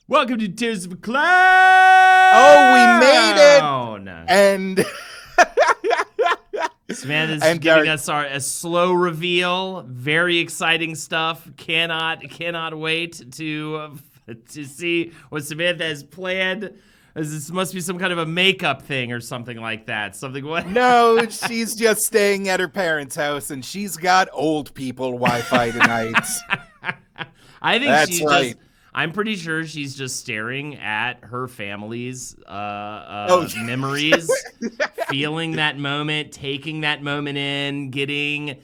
Welcome to Tears of a Clown. Oh, we made it. Oh, no. And Samantha's giving us a slow reveal. Very exciting stuff. Cannot wait to see what Samantha has planned. This must be some kind of a makeup thing or something like that. No, she's just staying at her parents' house, and she's got old people Wi-Fi tonight. I think That's right. I'm pretty sure she's just staring at her family's memories, feeling that moment, taking that moment in, getting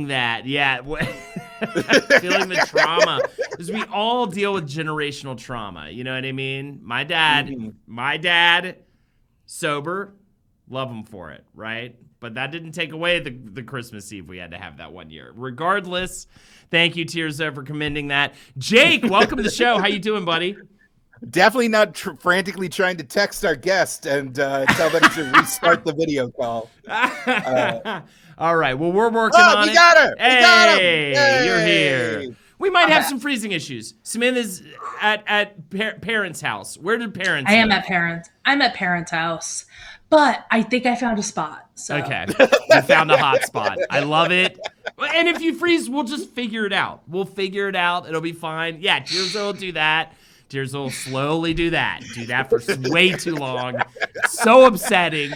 that. Yeah. Feeling the trauma. Because we all deal with generational trauma. You know what I mean? My dad, sober, love him for it, right? But that didn't take away the Christmas Eve we had to have that one year. Regardless, thank you, Tirza, for commending that. Jake, welcome to the show. How you doing, buddy? Definitely not frantically trying to text our guest and tell them to restart the video call. All right. Well, we're working on it. We got her. Hey, we got him. Hey. You're here. We might have some freezing issues. Samantha's at parents' house. Where did parents live? I'm at parents' house, but I think I found a spot. So. Okay. You found a hot spot. I love it. And if you freeze, we'll just figure it out. We'll figure it out. It'll be fine. Yeah, Tirza will do that. Tirza will slowly do that. Do that for way too long. So upsetting.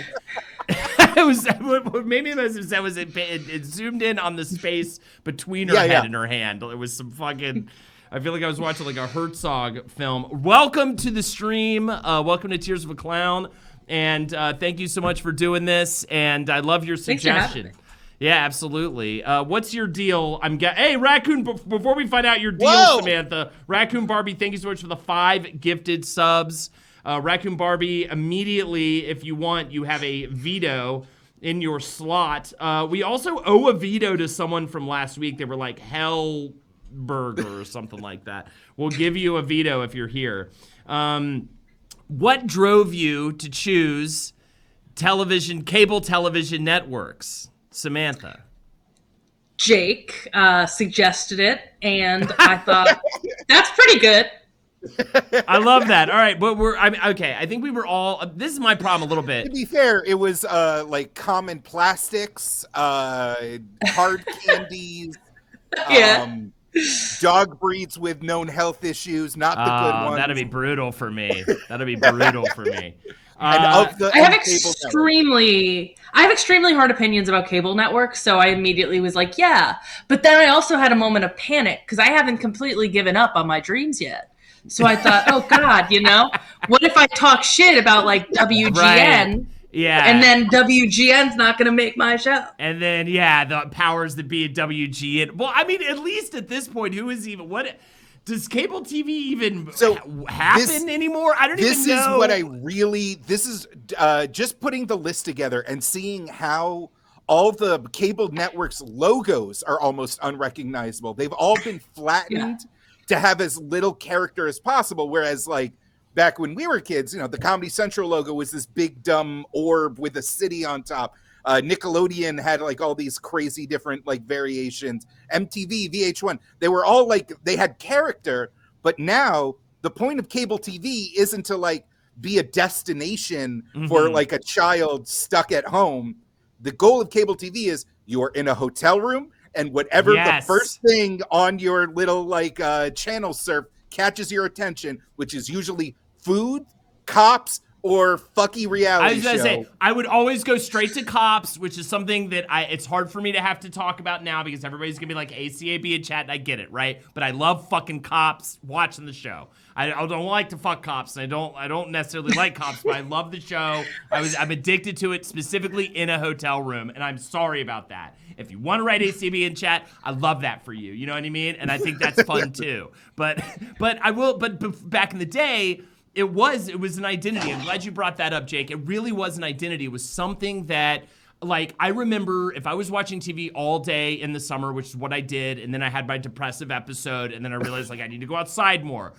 What made me most upset was it zoomed in on the space between her head and her hand. It was some fucking... I feel like I was watching like a Herzog film. Welcome to the stream. Welcome to Tears of a Clown. And thank you so much for doing this. And I love your suggestion. Yeah, absolutely. What's your deal? Hey, Raccoon, before we find out your deal, Samantha, Raccoon Barbie, thank you so much for the 5 gifted subs. Raccoon Barbie, immediately, if you want, you have a veto in your slot. We also owe a veto to someone from last week. They were like Hellburger or something like that. We'll give you a veto if you're here. What drove you to choose cable television networks? Samantha. Jake suggested it, and I thought, that's pretty good. I love that. All right, but okay. I think we were all. This is my problem a little bit. To be fair, it was like common plastics, hard candies, dog breeds with known health issues, not the good ones. That'd be brutal for me. I have extremely hard opinions about cable networks, so I immediately was like, yeah. But then I also had a moment of panic because I haven't completely given up on my dreams yet. So I thought, oh God, what if I talk shit about like WGN? Right. Yeah. And then WGN's not going to make my show. And then, the powers that be at WGN. Well, I mean, at least at this point, does cable TV even happen anymore? I don't even know. This is just putting the list together and seeing how all the cable networks logos are almost unrecognizable. They've all been flattened to have as little character as possible. Whereas like back when we were kids, the Comedy Central logo was this big dumb orb with a city on top. Nickelodeon had like all these crazy different like variations. MTV, VH1, they were all like, they had character, but now the point of cable TV isn't to like be a destination for like a child stuck at home. The goal of cable TV is you're in a hotel room and whatever the first thing on your little like channel surf catches your attention, which is usually food, cops, or fucky reality show. I was going to say, I would always go straight to cops, which is something that it's hard for me to have to talk about now because everybody's going to be like ACAB in chat, and I get it, right? But I love fucking cops watching the show. I don't like to fuck cops, and I don't necessarily like cops, but I love the show. I'm addicted to it specifically in a hotel room, and I'm sorry about that. If you want to write ACAB in chat, I love that for you. You know what I mean? And I think that's fun too. But I will. But back in the day, it was an identity. I'm glad you brought that up, Jake. It really was an identity. It was something that, like, I remember if I was watching TV all day in the summer, which is what I did, and then I had my depressive episode, and then I realized, like, I need to go outside more.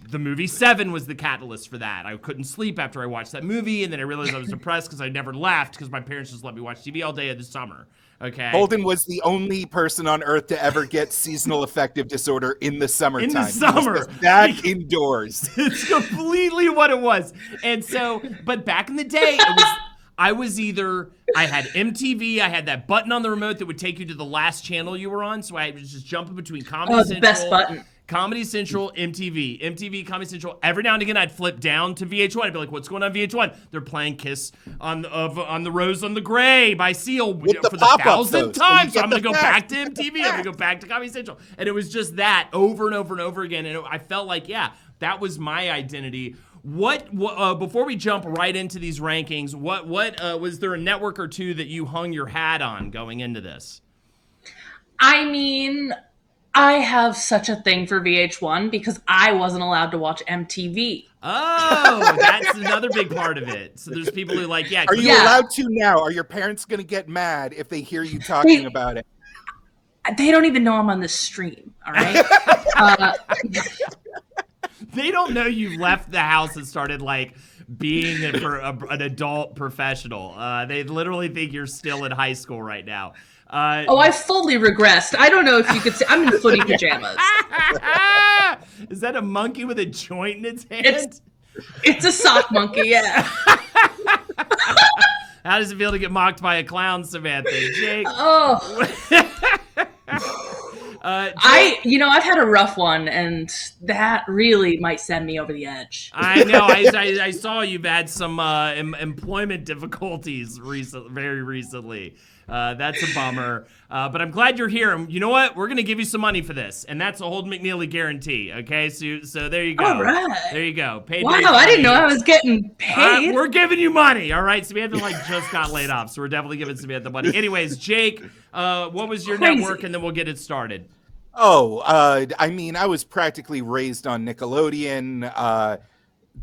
The movie Seven was the catalyst for that. I couldn't sleep after I watched that movie, and then I realized I was depressed because I never left because my parents just let me watch TV all day in the summer. Okay. Holden was the only person on Earth to ever get seasonal affective disorder in the summertime. In the summer. He was back indoors. It's completely what it was. And so, but back in the day, I had MTV, I had that button on the remote that would take you to the last channel you were on. So I was just jumping between Comedy Central. The best button. Comedy Central, MTV, Comedy Central. Every now and again, I'd flip down to VH1. I'd be like, "What's going on VH1?" They're playing "Kiss on the Rose on the Gray" by Seal for the 1,000th time. So I'm gonna go back to MTV. I'm gonna go back to Comedy Central, and it was just that over and over and over again. And I felt like, that was my identity. What before we jump right into these rankings, what was there a network or two that you hung your hat on going into this? I mean, I have such a thing for VH1 because I wasn't allowed to watch MTV. Oh, that's another big part of it. So there's people who like, Are you allowed to now? Are your parents going to get mad if they hear you talking about it? They don't even know I'm on this stream, all right? They don't know you left the house and started like being an adult professional. They literally think you're still in high school right now. I fully regressed. I don't know if you could see. I'm in footy pajamas. Is that a monkey with a joint in its hand? It's a sock monkey, yeah. How does it feel to get mocked by a clown, Samantha? Jake? I've had a rough one, and that really might send me over the edge. I know. I saw you've had some employment difficulties very recently. That's a bummer. But I'm glad you're here. And you know what? We're going to give you some money for this. And that's a Holden McNeely guarantee. Okay? So there you go. All right. There you go. Wow, I didn't know I was getting paid. We're giving you money. All right? Samantha just got laid off. So we're definitely giving Samantha money. Anyways, Jake, what was your network? And then we'll get it started. I was practically raised on Nickelodeon.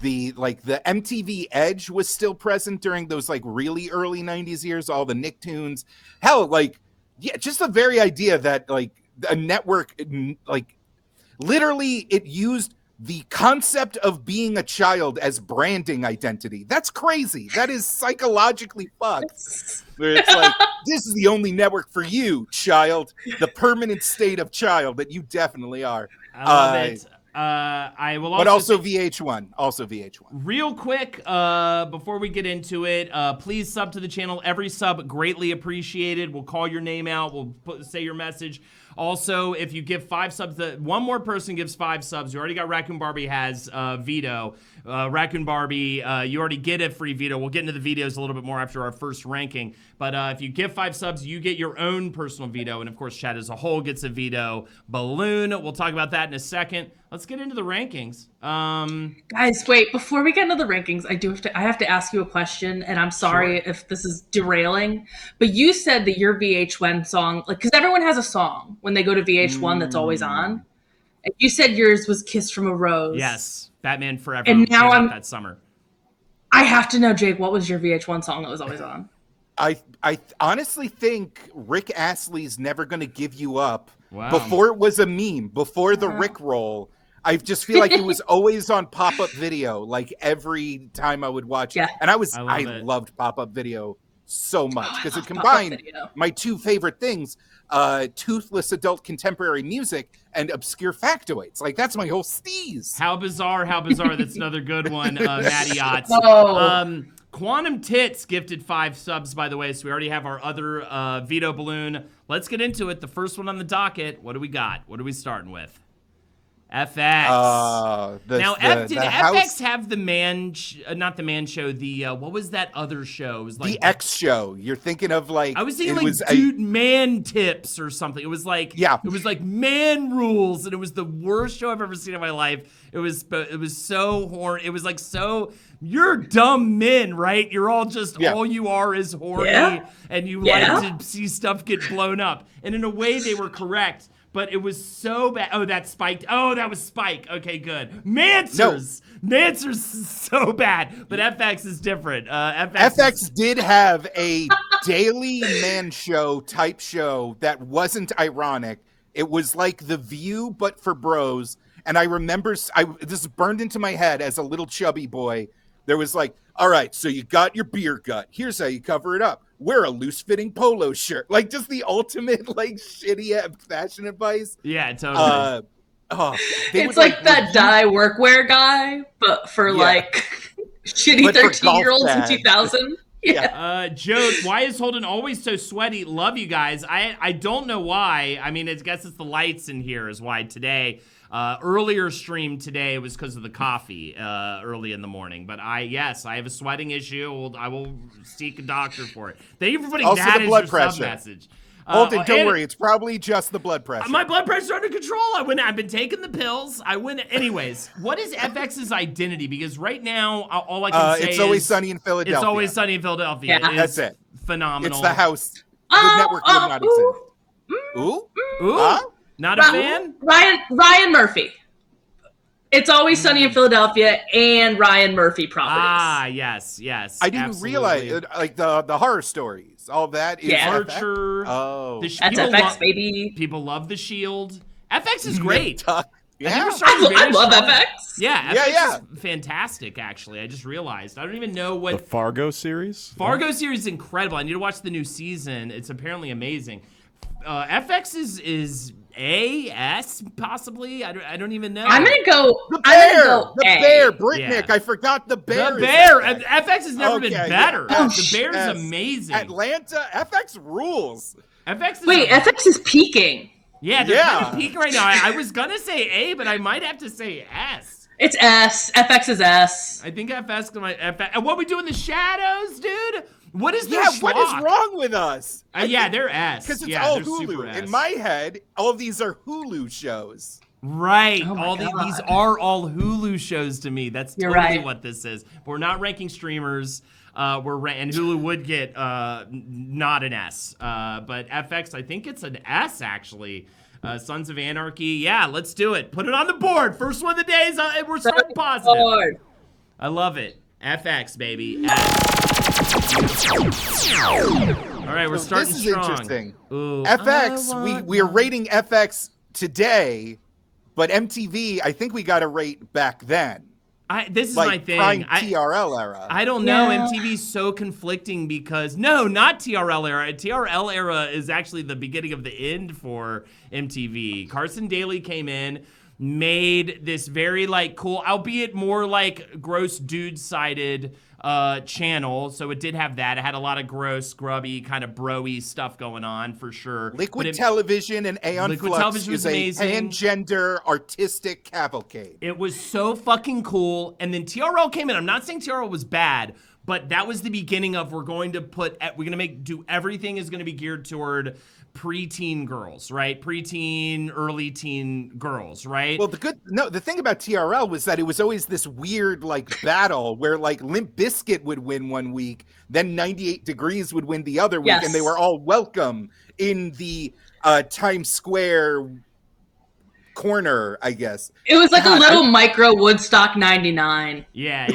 The MTV Edge was still present during those really early 90s years, all the Nicktoons. Hell, just the very idea that a network literally it used the concept of being a child as branding identity. That's crazy. That is psychologically fucked. Where it's like, this is the only network for you, child. The permanent state of child that you definitely are. I love it. I will also, but also VH1. Also VH1. Real quick, before we get into it, please sub to the channel. Every sub greatly appreciated. We'll call your name out. We'll say your message. Also, if you give 5 subs, one more person gives 5 subs. You already got Raccoon Barbie has veto. Raccoon Barbie, you already get a free veto. We'll get into the videos a little bit more after our first ranking. But if you give 5 subs, you get your own personal veto. And of course, chat as a whole gets a veto balloon. We'll talk about that in a second. Let's get into the rankings. Guys, wait, before we get into the rankings, I have to ask you a question, and I'm sorry if this is derailing, but you said that your VH1 song, because everyone has a song when they go to VH1 that's always on. And you said yours was Kiss from a Rose. Yes, Batman Forever. And now came out that summer. I have to know, Jake, what was your VH1 song that was always on? I honestly think Rick Astley's Never Gonna Give You Up, before it was a meme, before the Rick roll, I just feel like it was always on pop-up video, every time I would watch it. And I loved pop-up video so much because it combined my 2 favorite things, toothless adult contemporary music and obscure factoids. That's my whole steez. How bizarre. That's another good one, Matty Otts. Quantum Tits gifted 5 subs, by the way, so we already have our other veto balloon. Let's get into it. The first one on the docket. What do we got? What are we starting with? FX. Did FX have the not the man show, the what was that other show? It was the X show. You're thinking of I was thinking Man Tips or something. It was it was Man Rules, and it was the worst show I've ever seen in my life. It was so horny. It was you're dumb men, right? You're all all you are is horny, and you like to see stuff get blown up. And in a way, they were correct. But it was so bad. Oh, that spiked. Oh, that was Spike. Okay, good. Mansers. No. Mansers is so bad. But FX is different. FX did have a daily man show type show that wasn't ironic. It was like The View, but for bros. And I remember, this is burned into my head as a little chubby boy. There was like, all right, so you got your beer gut. Here's how you cover it up. Wear a loose-fitting polo shirt. Like, just the ultimate, like, shitty fashion advice. Yeah, totally. It's like that dye workwear guy, but for like shitty 13-year-olds in 2000. Yeah. Joe, why is Holden always so sweaty? Love you guys. I don't know why. I mean, I guess it's the lights in here is why today. Earlier stream today was because of the coffee early in the morning. But I have a sweating issue. I will seek a doctor for it. Thank you for putting also that the as blood your pressure. sub-message. Holden, don't worry. It's probably just the blood pressure. My blood pressure's under control. I've been taking the pills. Anyways, what is FX's identity? Because right now, all I can say it's Always Sunny in Philadelphia. It's Always Sunny in Philadelphia. Yeah. That's it. Phenomenal. It's the house. The network would not exist. Ooh? Huh? Not a fan? Ryan Murphy. It's Always Sunny in Philadelphia and Ryan Murphy properties. Ah, yes. I didn't realize, like, the horror stories. All that is Archer. Oh. That's FX, baby. People love The Shield. FX is great. Yeah. I love FX. Yeah, FX is fantastic, actually. I just realized. I don't even know what... The Fargo series? Fargo series is incredible. I need to watch the new season. It's apparently amazing. FX is A, S, possibly. I don't even know. I'm gonna go. The bear, Britnick. Yeah. I forgot the bear. The bear. FX has never been better. Yeah. The bear is amazing. Atlanta, FX rules. FX is peaking. Yeah, they're kind of peaking right now. I was gonna say A, but I might have to say S. It's S. FX is S. I think FX might. And what we do in the shadows, dude? What is this? Yeah, what is wrong with us? They're S. Because it's all Hulu. In my head, all of these are Hulu shows. Right. Oh these are all Hulu shows to me. That's totally what this is. We're not ranking streamers. And Hulu would get not an S. But FX, I think it's an S actually. Sons of Anarchy. Yeah, let's do it. Put it on the board. First one of the day is we're starting positive. Lord. I love it. FX, baby. All right, we're starting strong. This is interesting. Ooh, FX, we are rating FX today, but MTV, I think we got to rate back then. This is like my thing. Prime TRL era. I don't know. MTV's so conflicting because not TRL era. TRL era is actually the beginning of the end for MTV. Carson Daly came in, made this very like cool, albeit more like gross dude-sided channel. So it did have that. It had a lot of gross, grubby, kind of bro-y stuff going on for sure. Liquid Television and Aeon Flux is amazing. A pan-gender artistic cavalcade. It was so fucking cool. And then TRL came in. I'm not saying TRL was bad, but that was the beginning of we're going to do everything is going to be geared toward preteen girls, right? Preteen, early teen girls, right? Well, the thing about TRL was that it was always this weird like battle where like Limp Bizkit would win one week, then 98 Degrees would win the other week, and they were all welcome in the Times Square corner, I guess. It was like a little micro Woodstock 99. Yeah,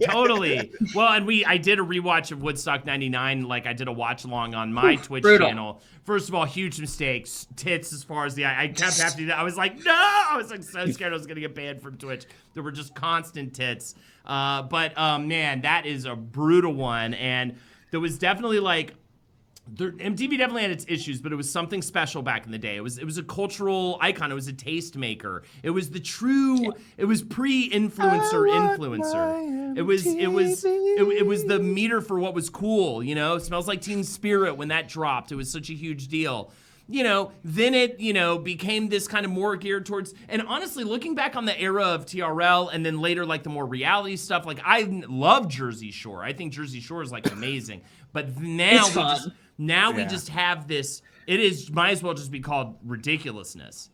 totally. Well, and I did a rewatch of Woodstock 99, like I did a watch along on my Twitch channel. First of all, huge mistakes. Tits as far as the eye. I kept having to do that. I was like, no! I was like so scared I was gonna get banned from Twitch. There were just constant tits. But man, that is a brutal one. And there was definitely like MTV definitely had its issues, but it was something special back in the day. It was a cultural icon. It was a tastemaker. It was the true. It was pre-influencer. It was the meter for what was cool. You know, Smells Like Teen Spirit when that dropped. It was such a huge deal. You know, then it, became this kind of more geared towards, and honestly, looking back on the era of TRL and then later, like the more reality stuff, like I love Jersey Shore. I think Jersey Shore is like amazing. But now we just have this, might as well just be called ridiculousness.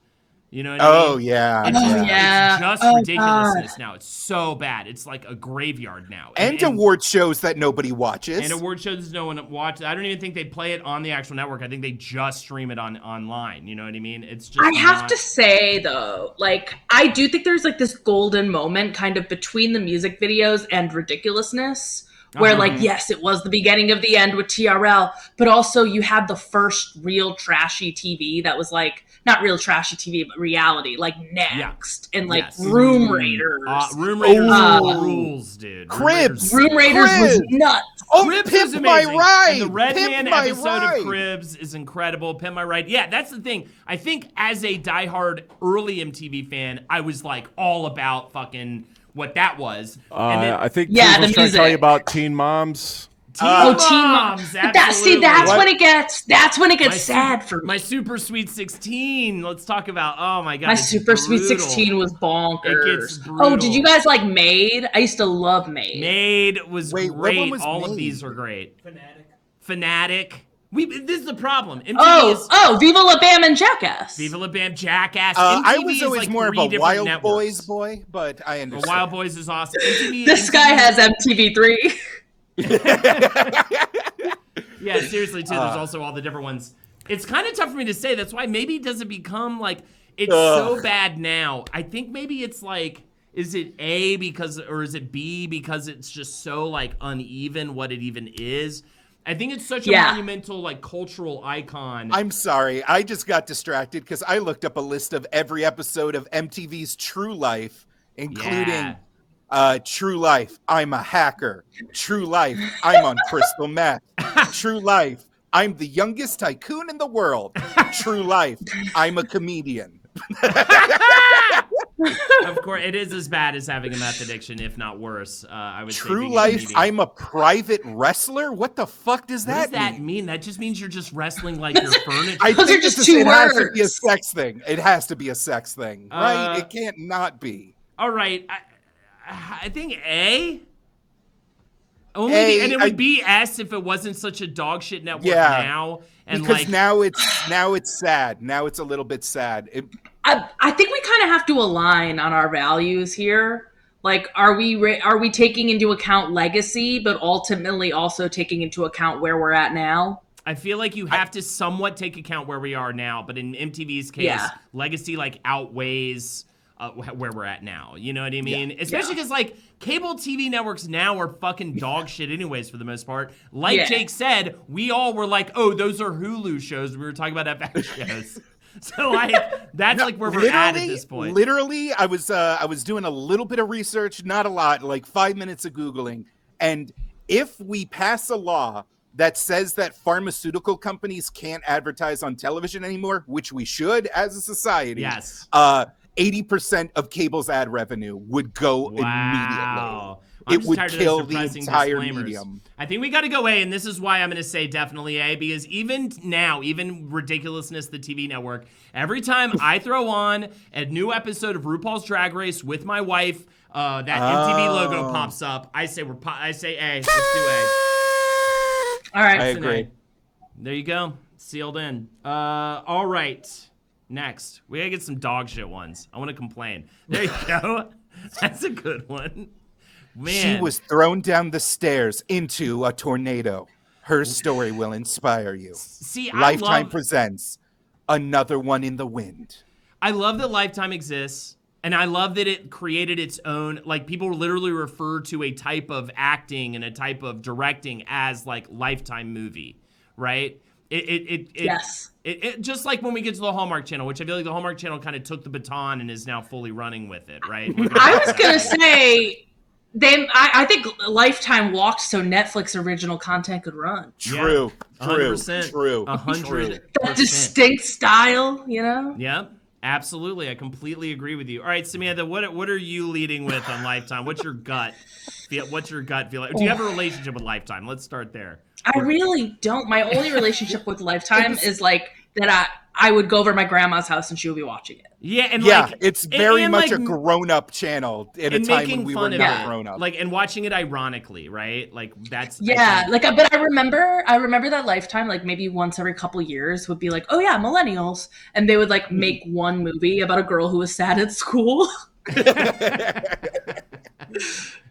You know what I mean? Yeah. It's just ridiculousness now. It's so bad. It's like a graveyard now. And award shows that nobody watches. And award shows no one watches. I don't even think they play it on the actual network. I think they just stream it online. You know what I mean? It's just I have to say, though, like, I do think there's like this golden moment kind of between the music videos and ridiculousness where like, yes, it was the beginning of the end with TRL, but also you had the first real trashy TV that was like, not real trashy TV, but reality, like Next and like Room Raiders. Room Raiders rules, dude. Cribs. Room Raiders was nuts. Oh, Cribs Pimp is amazing. My Ride. And the Red Pimp Man My episode Ride. of Cribs is incredible. Pimp My Ride. Yeah, that's the thing. I think as a diehard early MTV fan, I was like all about fucking what that was. And then, I think Yeah, Cruz was the trying to tell you music. about Teen Moms. Teen Moms. But that's when it gets sad for me. My Super Sweet 16. Let's talk about. Oh my god. My it's Super Sweet brutal. 16 was bonkers. It gets brutal. Oh, did you guys like Made? I used to love Made. Made was Wait, what great. one was All of Made? these are great. Fanatic. This is the problem. MTV is Viva La Bam and Jackass. Viva La Bam, Jackass. I MTV was is always like more of 3 a different Wild networks. Boys boy, but I understand. Wild Boys is awesome. MTV, This guy has MTV3. Yeah, seriously, too. There's also all the different ones. It's kind of tough for me to say. That's why maybe it doesn't become like it's so bad now. I think maybe it's like, is it A because, or is it B because it's just so like uneven what it even is? I think it's such a monumental like cultural icon. I'm sorry, I just got distracted because I looked up a list of every episode of MTV's True Life, including True Life, I'm a hacker. True Life, I'm on crystal meth. True Life, I'm the youngest tycoon in the world. True Life, I'm a comedian. Of course, it is as bad as having a meth addiction, if not worse. I would say. True being a Life, comedian. I'm a private wrestler. What the fuck does What that does that mean? mean? That just means you're just wrestling like your furniture. I Those think are just this two it has to be a words. sex thing. It has to be a sex thing, right? It can't not be. All right, I think A. Only A, and it would be S if it wasn't such a dog shit network Yeah, now. And Because like now it's sad. Now it's a little bit sad. I think we kind of have to align on our values here. Like, are we taking into account legacy, but ultimately also taking into account where we're at now? I feel like you have to somewhat take account where we are now, but in MTV's case, legacy like outweighs where we're at now. You know what I mean? Especially because like cable TV networks now are fucking dog shit anyways for the most part. Like Jake said, we all were like, oh, those are Hulu shows. We were talking about FX shows. So like that's like where we're at this point. Literally, I was doing a little bit of research, not a lot, like 5 minutes of Googling. And if we pass a law that says that pharmaceutical companies can't advertise on television anymore, which we should as a society, 80% of cable's ad revenue would go immediately. It would kill the entire medium. I think we got to go A, and this is why I'm going to say definitely A, because even now, even Ridiculousness, the TV network, every time I throw on a new episode of RuPaul's Drag Race with my wife, that MTV logo pops up. I say A. Let's do A. All right, I agree. There you go, sealed in. All right, next we gotta get some dog shit ones. I want to complain. There you go. That's a good one. Man. She was thrown down the stairs into a tornado. Her story will inspire you. See, Lifetime presents Another One in the Wind. I love that Lifetime exists, and I love that it created its own, like people literally refer to a type of acting and a type of directing as like Lifetime movie, right? It just like when we get to the Hallmark Channel, which I feel like the Hallmark Channel kind of took the baton and is now fully running with it, right? I was gonna say I think Lifetime walked so Netflix original content could run. True. 100%. That distinct style, you know? Yep, absolutely. I completely agree with you. All right, Samantha, what are you leading with on Lifetime? What's your gut feel? What's your gut feel like? Do you have a relationship with Lifetime? Let's start there. I really don't. My only relationship with Lifetime is like that I would go over to my grandma's house and she would be watching it. Yeah, and like it's very much like, a grown-up channel at a time when we were not grown up. Like, and watching it ironically, right? Like that's but I remember that Lifetime, like maybe once every couple years, would be like, oh yeah, millennials, and they would like make one movie about a girl who was sad at school.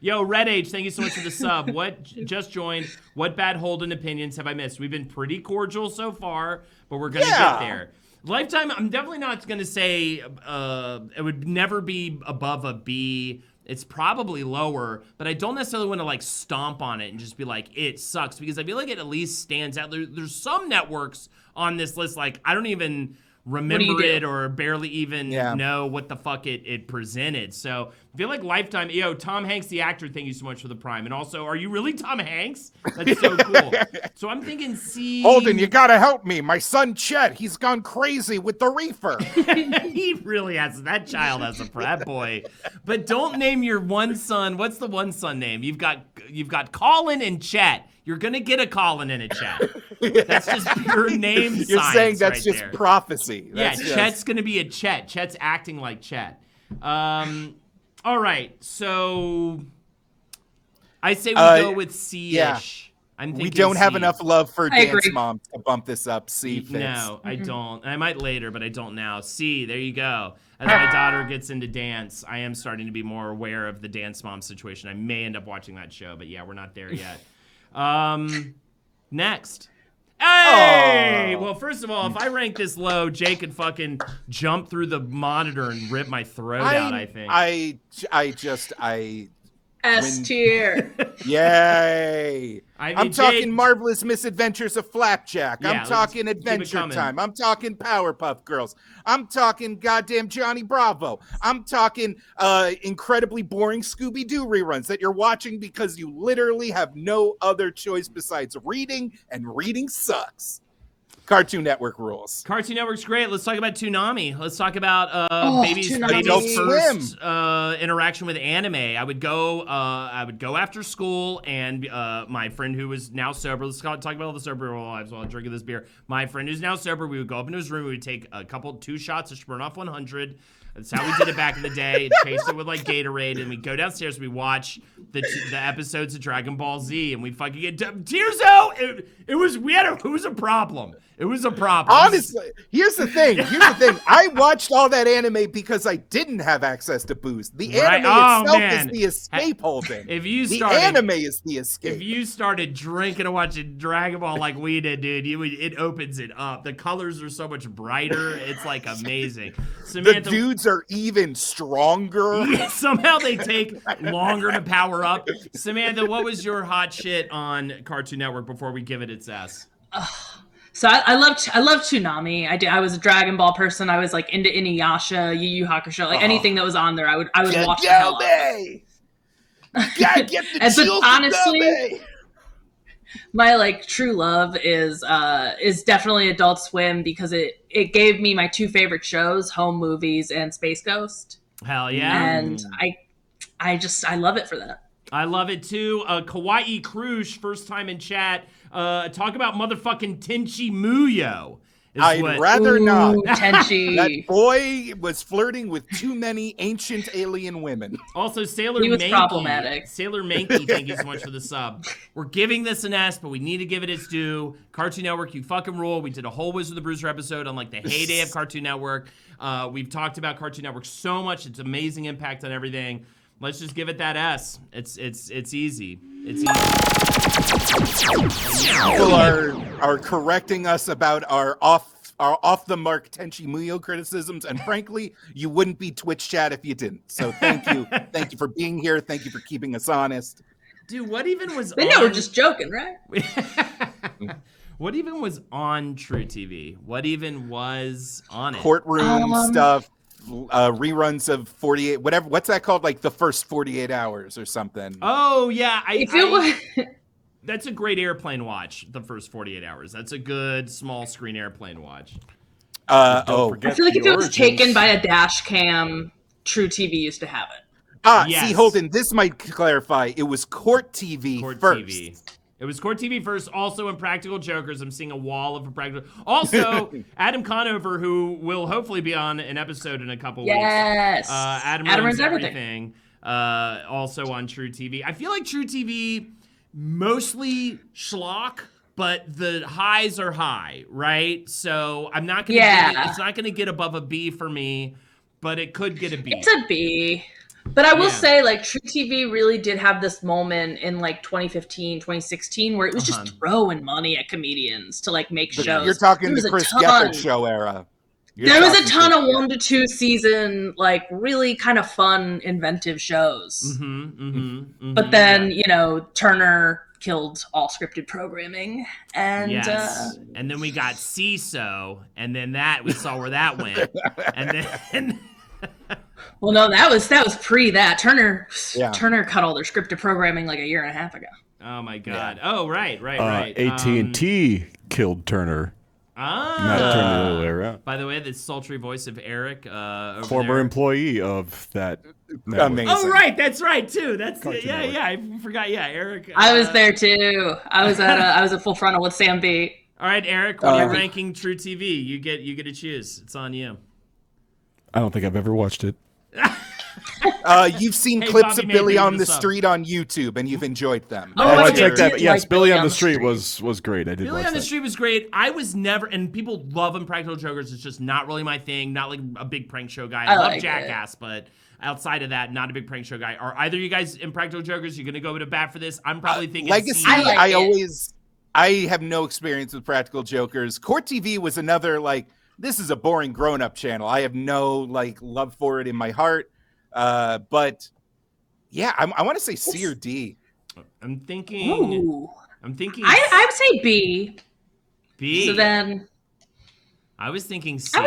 Yo, Red Age, thank you so much for the sub. What just joined? What bad Holden opinions have I missed? We've been pretty cordial so far, but we're gonna get there. Lifetime, I'm definitely not gonna say it would never be above a B it's probably lower, but I don't necessarily want to like stomp on it and just be like, it sucks, because I feel like it at least stands out. There's some networks on this list, like I don't even remember it or barely even know what the fuck it presented. So I feel like Lifetime, Tom Hanks, the actor, thank you so much for the Prime. And also, are you really Tom Hanks? That's so cool. So I'm thinking, Holden, you gotta help me. My son Chet, he's gone crazy with the reefer. He really has, that child has a that boy. But don't name your one son. What's the one son name? You've got Colin and Chet. You're gonna get a Colin and a Chet. That's just pure name science. You're saying that's right just there. Prophecy. That's Chet's gonna be a Chet. Chet's acting like Chet. All right, so I say we go with C-ish. Yeah. I'm thinking we don't have C. enough love for Dance Moms to bump this up. C fits. No, I don't. I might later, but I don't now. C, there you go. As my daughter gets into dance, I am starting to be more aware of the Dance Mom situation. I may end up watching that show, but yeah, we're not there yet. Next. Hey! Well, first of all, if I rank this low, Jake could fucking jump through the monitor and rip my throat out, I think. S tier. Yay. I'm talking Jake, Marvelous Misadventures of Flapjack. Yeah, I'm talking Adventure Time. I'm talking Powerpuff Girls. I'm talking goddamn Johnny Bravo. I'm talking incredibly boring Scooby-Doo reruns that you're watching because you literally have no other choice besides reading, and reading sucks. Cartoon Network rules. Cartoon Network's great. Let's talk about Toonami. Let's talk about baby's first interaction with anime. I would go after school, and my friend who was now sober. Let's talk about all the sober lives while I'm drinking this beer. My friend who's now sober. We would go up into his room. We would take two shots of Smirnoff 100. That's how we did it back in the day. Chased it with like Gatorade, and we go downstairs. We watch the episodes of Dragon Ball Z, and we fucking get tears out. It was a problem. It was a problem. Honestly, here's the thing. I watched all that anime because I didn't have access to booze. The anime itself is the escape holding. The anime is the escape. If you started drinking and watching Dragon Ball like we did, dude, it opens it up. The colors are so much brighter. It's like amazing. Samantha, the dudes are even stronger. Yeah, somehow they take longer to power up. Samantha, what was your hot shit on Cartoon Network before we give it its S? So I loved Toonami. I was a Dragon Ball person. I was like into Inuyasha, Yu Yu Hakusho, like anything that was on there. I would watch the hell out of it. Gotta get the and children. Honestly, my like true love is definitely Adult Swim, because it gave me my two favorite shows, Home Movies and Space Ghost. Hell yeah! And I love it for that. I love it too. Kawaii Krush, first time in chat. Talk about motherfucking Tenchi Muyo. I'd rather not. Tenchi. That boy was flirting with too many ancient alien women. Also, Sailor Mankey. Problematic. Sailor Mankey, thank you so much for the sub. We're giving this an S, but we need to give it its due. Cartoon Network, you fucking rule. We did a whole Wizard of the Bruiser episode on like the heyday of Cartoon Network. We've talked about Cartoon Network so much. It's amazing impact on everything. Let's just give it that S. It's easy. It's easy. People are correcting us about our off the mark Tenchi Muyo criticisms, and frankly, you wouldn't be Twitch chat if you didn't. So thank you for being here. Thank you for keeping us honest. Dude, what even was? They know we're just joking, right? What even was on True TV? What even was on it? Courtroom stuff. Reruns of 48, whatever. What's that called? Like the first 48 hours or something. Oh yeah, that's a great airplane watch. The first 48 hours. That's a good small screen airplane watch. I feel like if it was taken by a dash cam, True TV used to have it. Yes. See, Holden, this might clarify. It was Court TV first. TV. It was Court TV first, also Impractical Jokers. I'm seeing a wall of Impractical. Also, Adam Conover, who will hopefully be on an episode in a couple weeks. Yes. Adam runs everything. Also on True TV. I feel like True TV, mostly schlock, but the highs are high, right? So I'm not going to it's not going to get above a B for me, but it could get a B. It's a B. But I will say, like, True TV really did have this moment in, like, 2015, 2016, where it was just throwing money at comedians to, like, make shows. You're talking the Chris Gethard show era. There was a ton of 1 to 2 season, like really kind of fun, inventive shows. But then, Turner killed all scripted programming, and and then we got CISO, and then we saw where that Went, and then. Well, no, that was pre that. Turner cut all their scripted programming like a year and a half ago. Oh my God! Yeah. Oh right. AT&T killed Turner. Not Turner the other way around. By the way, the sultry voice of Eric, former employee of that. Amazing. Oh right, that's right too. That's I forgot. Yeah, Eric. I was there too. I was at Full Frontal with Sam B. All right, Eric, when you're ranking True TV, you get to choose. It's on you. I don't think I've ever watched it. You've seen clips of Billy on the Street on YouTube, and you've enjoyed them. I checked that. Yes, Billy on the Street was great. I did. Billy on the Street was great. I was never, and people love Impractical Jokers. It's just not really my thing. Not like a big prank show guy. I love Jackass, but outside of that, not a big prank show guy. Are either you guys Impractical Jokers? You're gonna go to bat for this? I'm probably thinking Legacy. I have no experience with Practical Jokers. Court TV was another this is a boring grown-up channel. I have no love for it in my heart. But yeah, I want to say C or D. I'm thinking. Ooh. I would say B. B. So then, I was thinking C.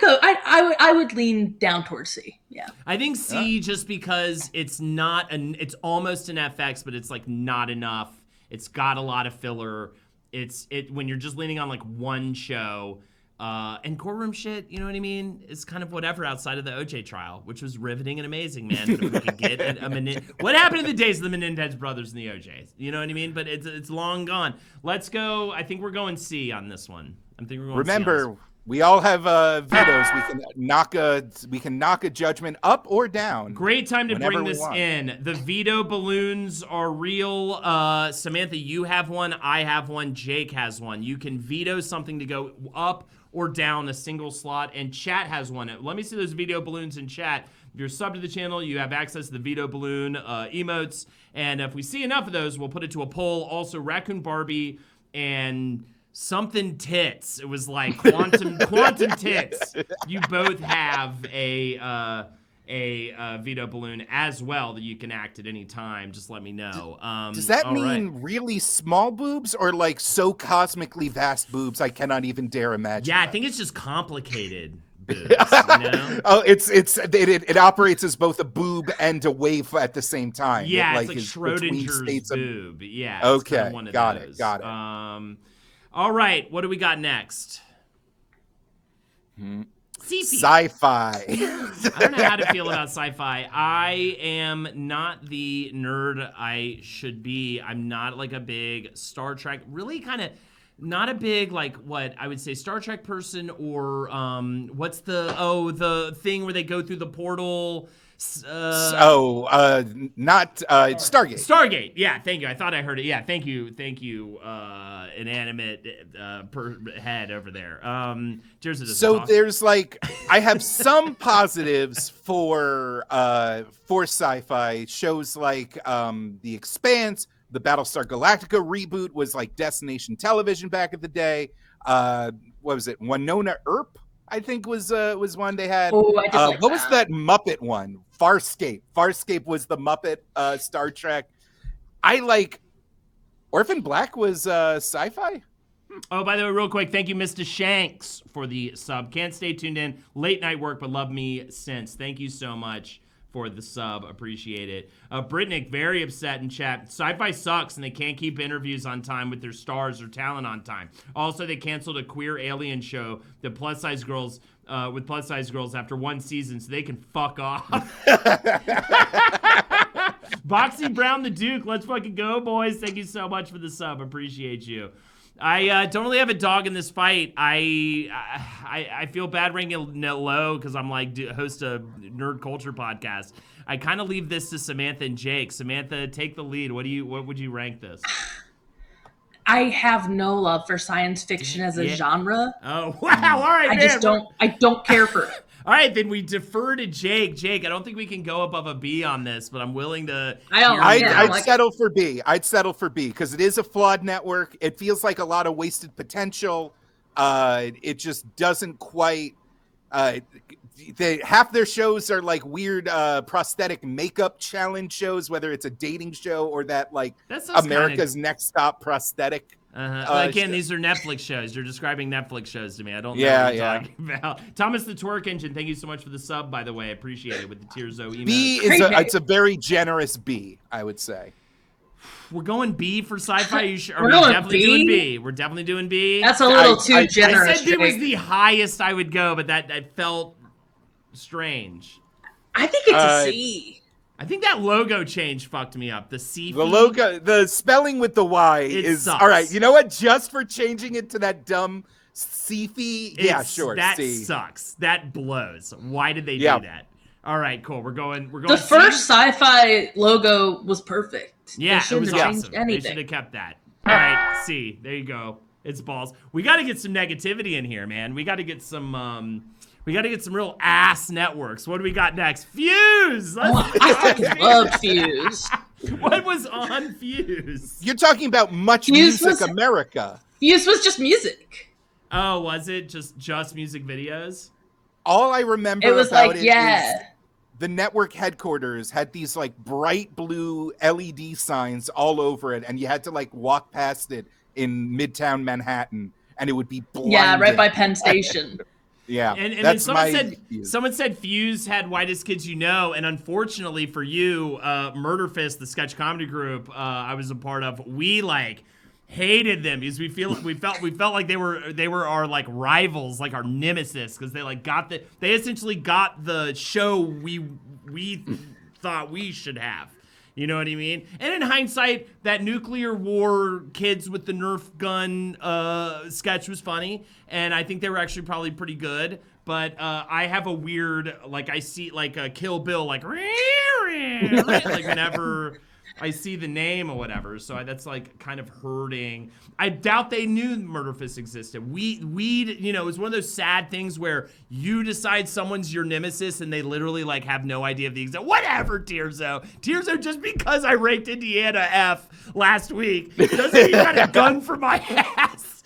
I would lean down towards C. Yeah. I think C just because it's not it's almost an FX, but it's not enough. It's got a lot of filler. When you're just leaning on one show. And courtroom shit, you know what I mean? It's kind of whatever outside of the OJ trial, which was riveting and amazing, man. But if we could get what happened in the days of the Menendez brothers and the OJs? You know what I mean? But it's long gone. Let's go. I think we're going C on this one. Remember, we all have vetoes. We can knock a judgment up or down. Great time to bring this in. The veto balloons are real. Samantha, you have one. I have one. Jake has one. You can veto something to go up or down a single slot, and chat has one. Let me see those veto balloons in chat. If you're sub to the channel, you have access to the veto balloon emotes, and if we see enough of those, we'll put it to a poll. Also, Raccoon Barbie and something tits. It was quantum tits. You both have a veto balloon as well that you can act at any time. Just let me know. Does that mean really small boobs or so cosmically vast boobs I cannot even dare imagine? Yeah, I think it's just complicated boobs. You know? Oh, it operates as both a boob and a wave at the same time. Yeah, it's like Schrodinger's boob. Yeah. Okay, got it. All right, what do we got next? Sci-fi. I don't know how to feel about sci-fi. I am not the nerd I should be. I'm not a big Star Trek, really kind of not a big what I would say Star Trek person or what's the thing where they go through the portal? Not Stargate. Stargate. Yeah, thank you. I thought I heard it. Yeah, thank you. Inanimate head over there. Cheers to this. So there's I have some positives for sci-fi shows The Expanse. The Battlestar Galactica reboot was Destination Television back in the day. What was it? Winona Earp, I think was one they had. Oh, what was that Muppet one? Farscape. Farscape was the Muppet Star Trek. Orphan Black was sci-fi. Oh, by the way, real quick, thank you, Mr. Shanks, for the sub. Can't stay tuned in. Late night work, but love me since. Thank you so much for the sub. Appreciate it. Britnick, very upset in chat. Sci-fi sucks, and they can't keep interviews on time with their stars or talent on time. Also, they canceled a queer alien show that plus-size girls with plus-size girls after one season, so they can fuck off. Boxy Brown the Duke, let's fucking go, boys. Thank you so much for the sub. Appreciate you. I don't really have a dog in this fight. I feel bad ranking it low because I'm host a nerd culture podcast. I kind of leave this to Samantha and Jake. Samantha, take the lead. What would you rank this? I have no love for science fiction as a genre. Oh wow! All right, I don't care for it. All right, then we defer to Jake. Jake, I don't think we can go above a B on this, but I'm willing to. I'd settle for B. I'd settle for B because it is a flawed network. It feels like a lot of wasted potential. It just doesn't quite. Half their shows are like weird prosthetic makeup challenge shows, whether it's a dating show or that like America's Next Top prosthetic. Again, these are Netflix shows. You're describing Netflix shows to me. I don't know what you're talking about. Thomas the Twerk Engine, thank you so much for the sub, by the way. I appreciate it with the Tearzo email. B is it's a very generous B, I would say. We're going B for sci-fi. We're definitely doing B. We're definitely doing B. That's a little too generous. I said B was the highest I would go, but that felt strange. I think it's a C. I think that logo change fucked me up. The C. The logo, the spelling with the Y sucks. All right. You know what? Just for changing it to that dumb C-fy, yeah, sure. That C. sucks. That blows. Why did they do that? All right, cool. We're going. The first sci-fi logo was perfect. Yeah, it was awesome. They should have kept that. All right, C. There you go. It's balls. We got to get some negativity in here, man. We got to get some. We got to get some real ass networks. What do we got next? Fuse. I love Fuse. What was on Fuse? You're talking about Much Music America. Fuse was just music. Oh, was it just music videos? All I remember it was about like, is the network headquarters had these like bright blue LED signs all over it, and you had to like walk past it in Midtown Manhattan, and it would be blinding. Yeah, right by Penn Station. Yeah, and then someone said Fuse had Whitest Kids You Know, and unfortunately for you, Murder Fist, the sketch comedy group I was a part of, we like hated them because we felt like they were our like rivals, like our nemesis, because they like they essentially got the show we thought we should have. You know what I mean? And in hindsight, that nuclear war kids with the Nerf gun sketch was funny, and I think they were actually probably pretty good. But I have a weird, like, I see like a Kill Bill, like whenever I see the name or whatever. So that's like kind of hurting. I doubt they knew Murder Fist existed. We, you know, it was one of those sad things where you decide someone's your nemesis and they literally like have no idea of the exact. Whatever, Tearzo, just because I ranked Indiana F last week doesn't mean you got a gun for my ass.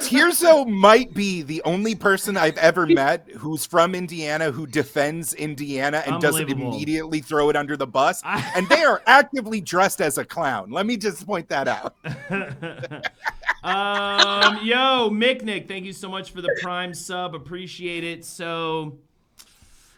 Tearzo might be the only person I've ever met who's from Indiana who defends Indiana and doesn't immediately throw it under the bus. And they are actively dressed as a clown. Let me just point that out. Yo, Micknick, thank you so much for the Prime sub. Appreciate it. So,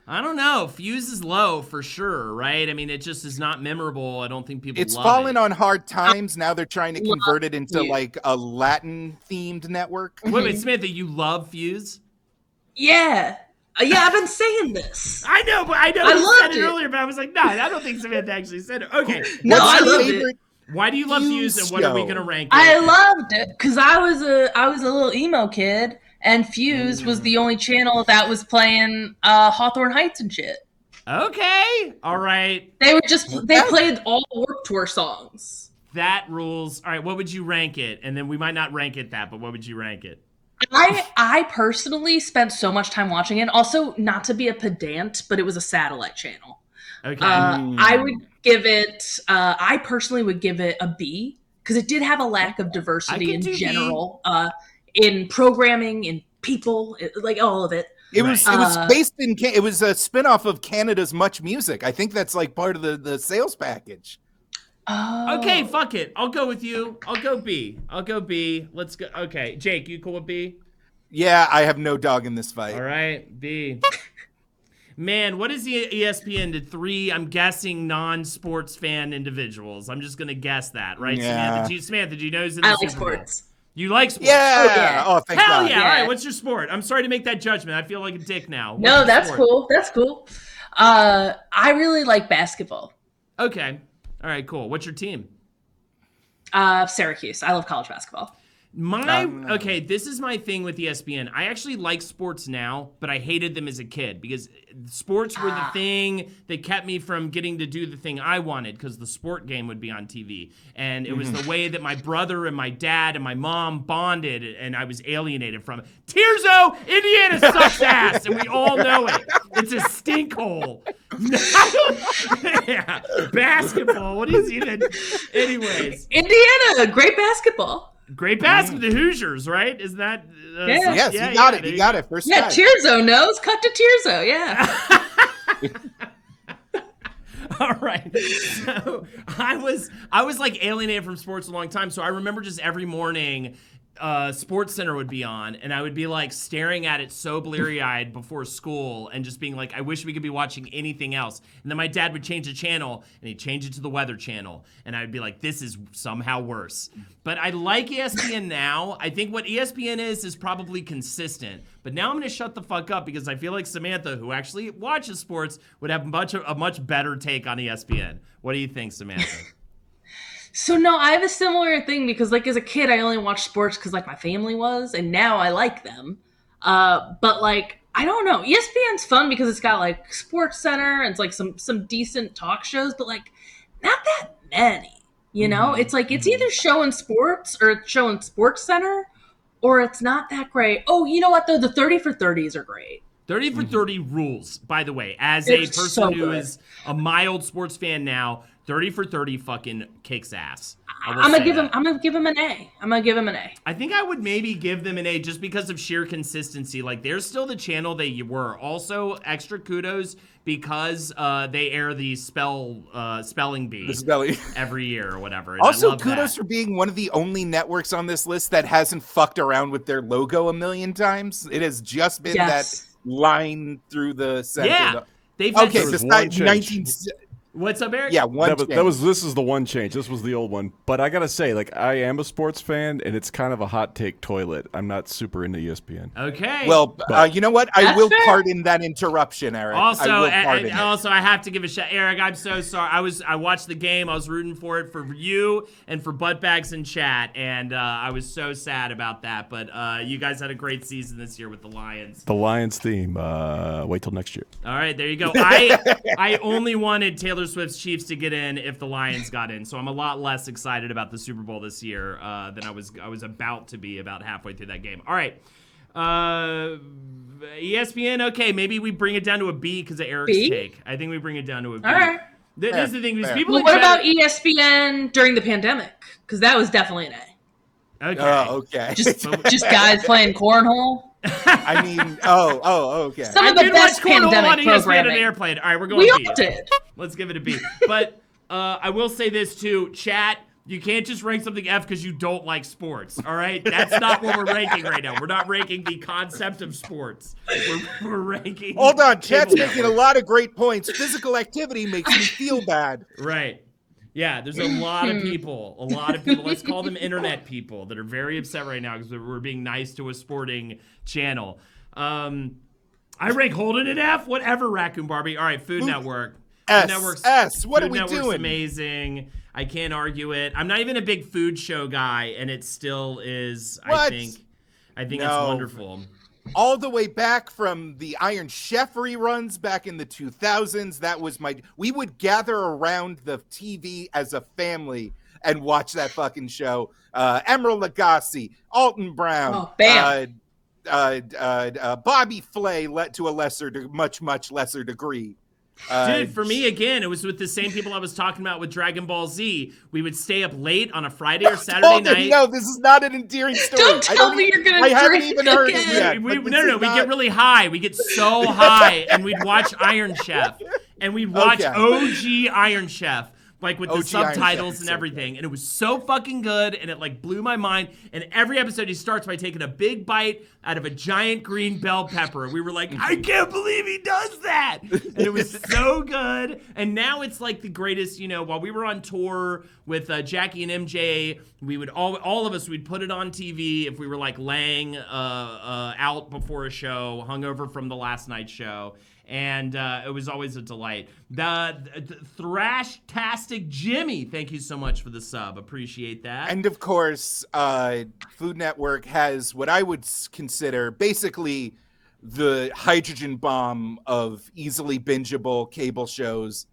I don't know. Fuse is low for sure, right? I mean, it just is not memorable. I don't think people It's love fallen it. On hard times. Now they're trying to convert it into like a Latin-themed network. Wait, Samantha, you love Fuse? Yeah. Yeah, I've been saying this. I know, but I you said it earlier, but I was like, nah, I don't think Samantha actually said it. Okay. No, I loved it. Why do you love Fuse, and what are we going to rank it? I loved it because I was a little emo kid. And Fuse was the only channel that was playing Hawthorne Heights and shit. Okay. All right. They played all the Warped Tour songs. That rules. All right, what would you rank it? And then we might not rank it that, but what would you rank it? I personally spent so much time watching it. Also, not to be a pedant, but it was a satellite channel. Okay. I would give it, I personally would give it a B because it did have a lack of diversity in general. In programming, in people, like all of it. It was based in. It was a spinoff of Canada's Much Music. I think that's like part of the sales package. Oh. Okay, fuck it. I'll go with you. I'll go B. Let's go. Okay, Jake, you cool with B? Yeah, I have no dog in this fight. All right, B. Man, what is the ESPN to 3, I'm guessing, non-sports fan individuals? I'm just going to guess that, right, yeah. Samantha, do you know who's in the Super Bowl? Sports. You like sports? Yeah. Oh, thank Hell God. Yeah. All right, what's your sport? I'm sorry to make that judgment. I feel like a dick now. No, that's cool. That's cool. I really like basketball. Okay. All right, cool. What's your team? Syracuse. I love college basketball. Okay, this is my thing with ESPN. I actually like sports now, but I hated them as a kid because sports were the thing that kept me from getting to do the thing I wanted because the sport game would be on TV. And it was the way that my brother and my dad and my mom bonded, and I was alienated from it. Tearzo, Indiana sucks ass, and we all know it. It's a stink hole. Yeah. Basketball. What is even? Anyways, Indiana, great basketball. Great basketball. The Hoosiers, right? Is that? Yeah. Yes, you got it. You got it. First time. Tirzo knows. Cut to Tirzo. Yeah. All right. So I was like alienated from sports a long time. So I remember just every morning, Sports Center would be on, and I would be like staring at it so bleary-eyed before school, and just being like, I wish we could be watching anything else. And then my dad would change the channel, and he'd change it to the Weather Channel, and I'd be like, this is somehow worse. But I like ESPN now. I think what ESPN is probably consistent. But now I'm going to shut the fuck up because I feel like Samantha, who actually watches sports, would have a much better take on ESPN. What do you think, Samantha? So no, I have a similar thing because like as a kid, I only watched sports because like my family was, and now I like them. But like, I don't know. ESPN's fun because it's got like Sports Center and it's like some decent talk shows, but like not that many, you know? It's like, it's either showing sports or it's showing Sports Center or it's not that great. Oh, you know what though? The 30 for 30s are great. 30 for 30 rules, by the way, as a person who is a mild sports fan now. 30 for 30 fucking kicks ass. I'm gonna give him an A. I'm gonna give him an A. I think I would maybe give them an A just because of sheer consistency. Like, they're still the channel they were. Also, extra kudos because they air the spelling bee every year or whatever. And also, kudos for being one of the only networks on this list that hasn't fucked around with their logo a million times. It has just been that line through the center. Yeah, they've besides 19. What's up, Eric? Yeah, this is the one change. This was the old one. But I gotta say, like, I am a sports fan, and it's kind of a hot take toilet. I'm not super into ESPN. Okay. Well, you know what? I will pardon that interruption, Eric. Also, I have to give a shout, Eric. I'm so sorry. I watched the game. I was rooting for it for you and for Buttbags in chat, and I was so sad about that. But you guys had a great season this year with the Lions. The Lions theme. Wait till next year. All right, there you go. I only wanted Taylor Swift's Chiefs to get in if the Lions got in, so I'm a lot less excited about the Super Bowl this year than I was about to be about halfway through that game. All right, ESPN. Okay, maybe we bring it down to a B because of Eric's take. I think we bring it down to a B. All right. This is the thing. People. Well, what about ESPN during the pandemic? Because that was definitely an A. Okay. Okay. Just guys playing cornhole. I mean, okay. Some of the best pandemic programming. On Airplane. All right, we're going. We B. all did. Let's give it a B. But I will say this too, chat. You can't just rank something F because you don't like sports. All right, that's not what we're ranking right now. We're not ranking the concept of sports. We're ranking. Hold on, chat's making a lot of great points. Physical activity makes me feel bad. Right. Yeah, there's a lot of people. Let's call them internet people that are very upset right now because we're being nice to a sporting channel. I rank Holden at F. Whatever, Raccoon Barbie. All right, Food Network. S. What are we doing? Amazing. I can't argue it. I'm not even a big food show guy, and it still is. What? I think it's wonderful. All the way back from the Iron Chef reruns back in the 2000s, that was we would gather around the TV as a family and watch that fucking show. Emeril Lagasse, Alton Brown, Bobby Flay, to a much lesser degree. Dude, for me, again, it was with the same people I was talking about with Dragon Ball Z. We would stay up late on a Friday or Saturday night. No, this is not an endearing story. Don't tell me you're going to drink. I haven't even heard it yet. We get really high. We get so high, and we'd watch Iron Chef. And we'd watch OG Iron Chef. Like with the subtitles and everything. And it was so fucking good. And it like blew my mind. And every episode he starts by taking a big bite out of a giant green bell pepper. And we were like, I can't believe he does that. And it was so good. And now it's like the greatest, while we were on tour with Jackie and MJ, we would all of us, we'd put it on TV if we were like laying out before a show, hungover from the last night's show. And it was always a delight. The Thrash-tastic Jimmy, thank you so much for the sub. Appreciate that. And of course, Food Network has what I would consider basically the hydrogen bomb of easily bingeable cable shows,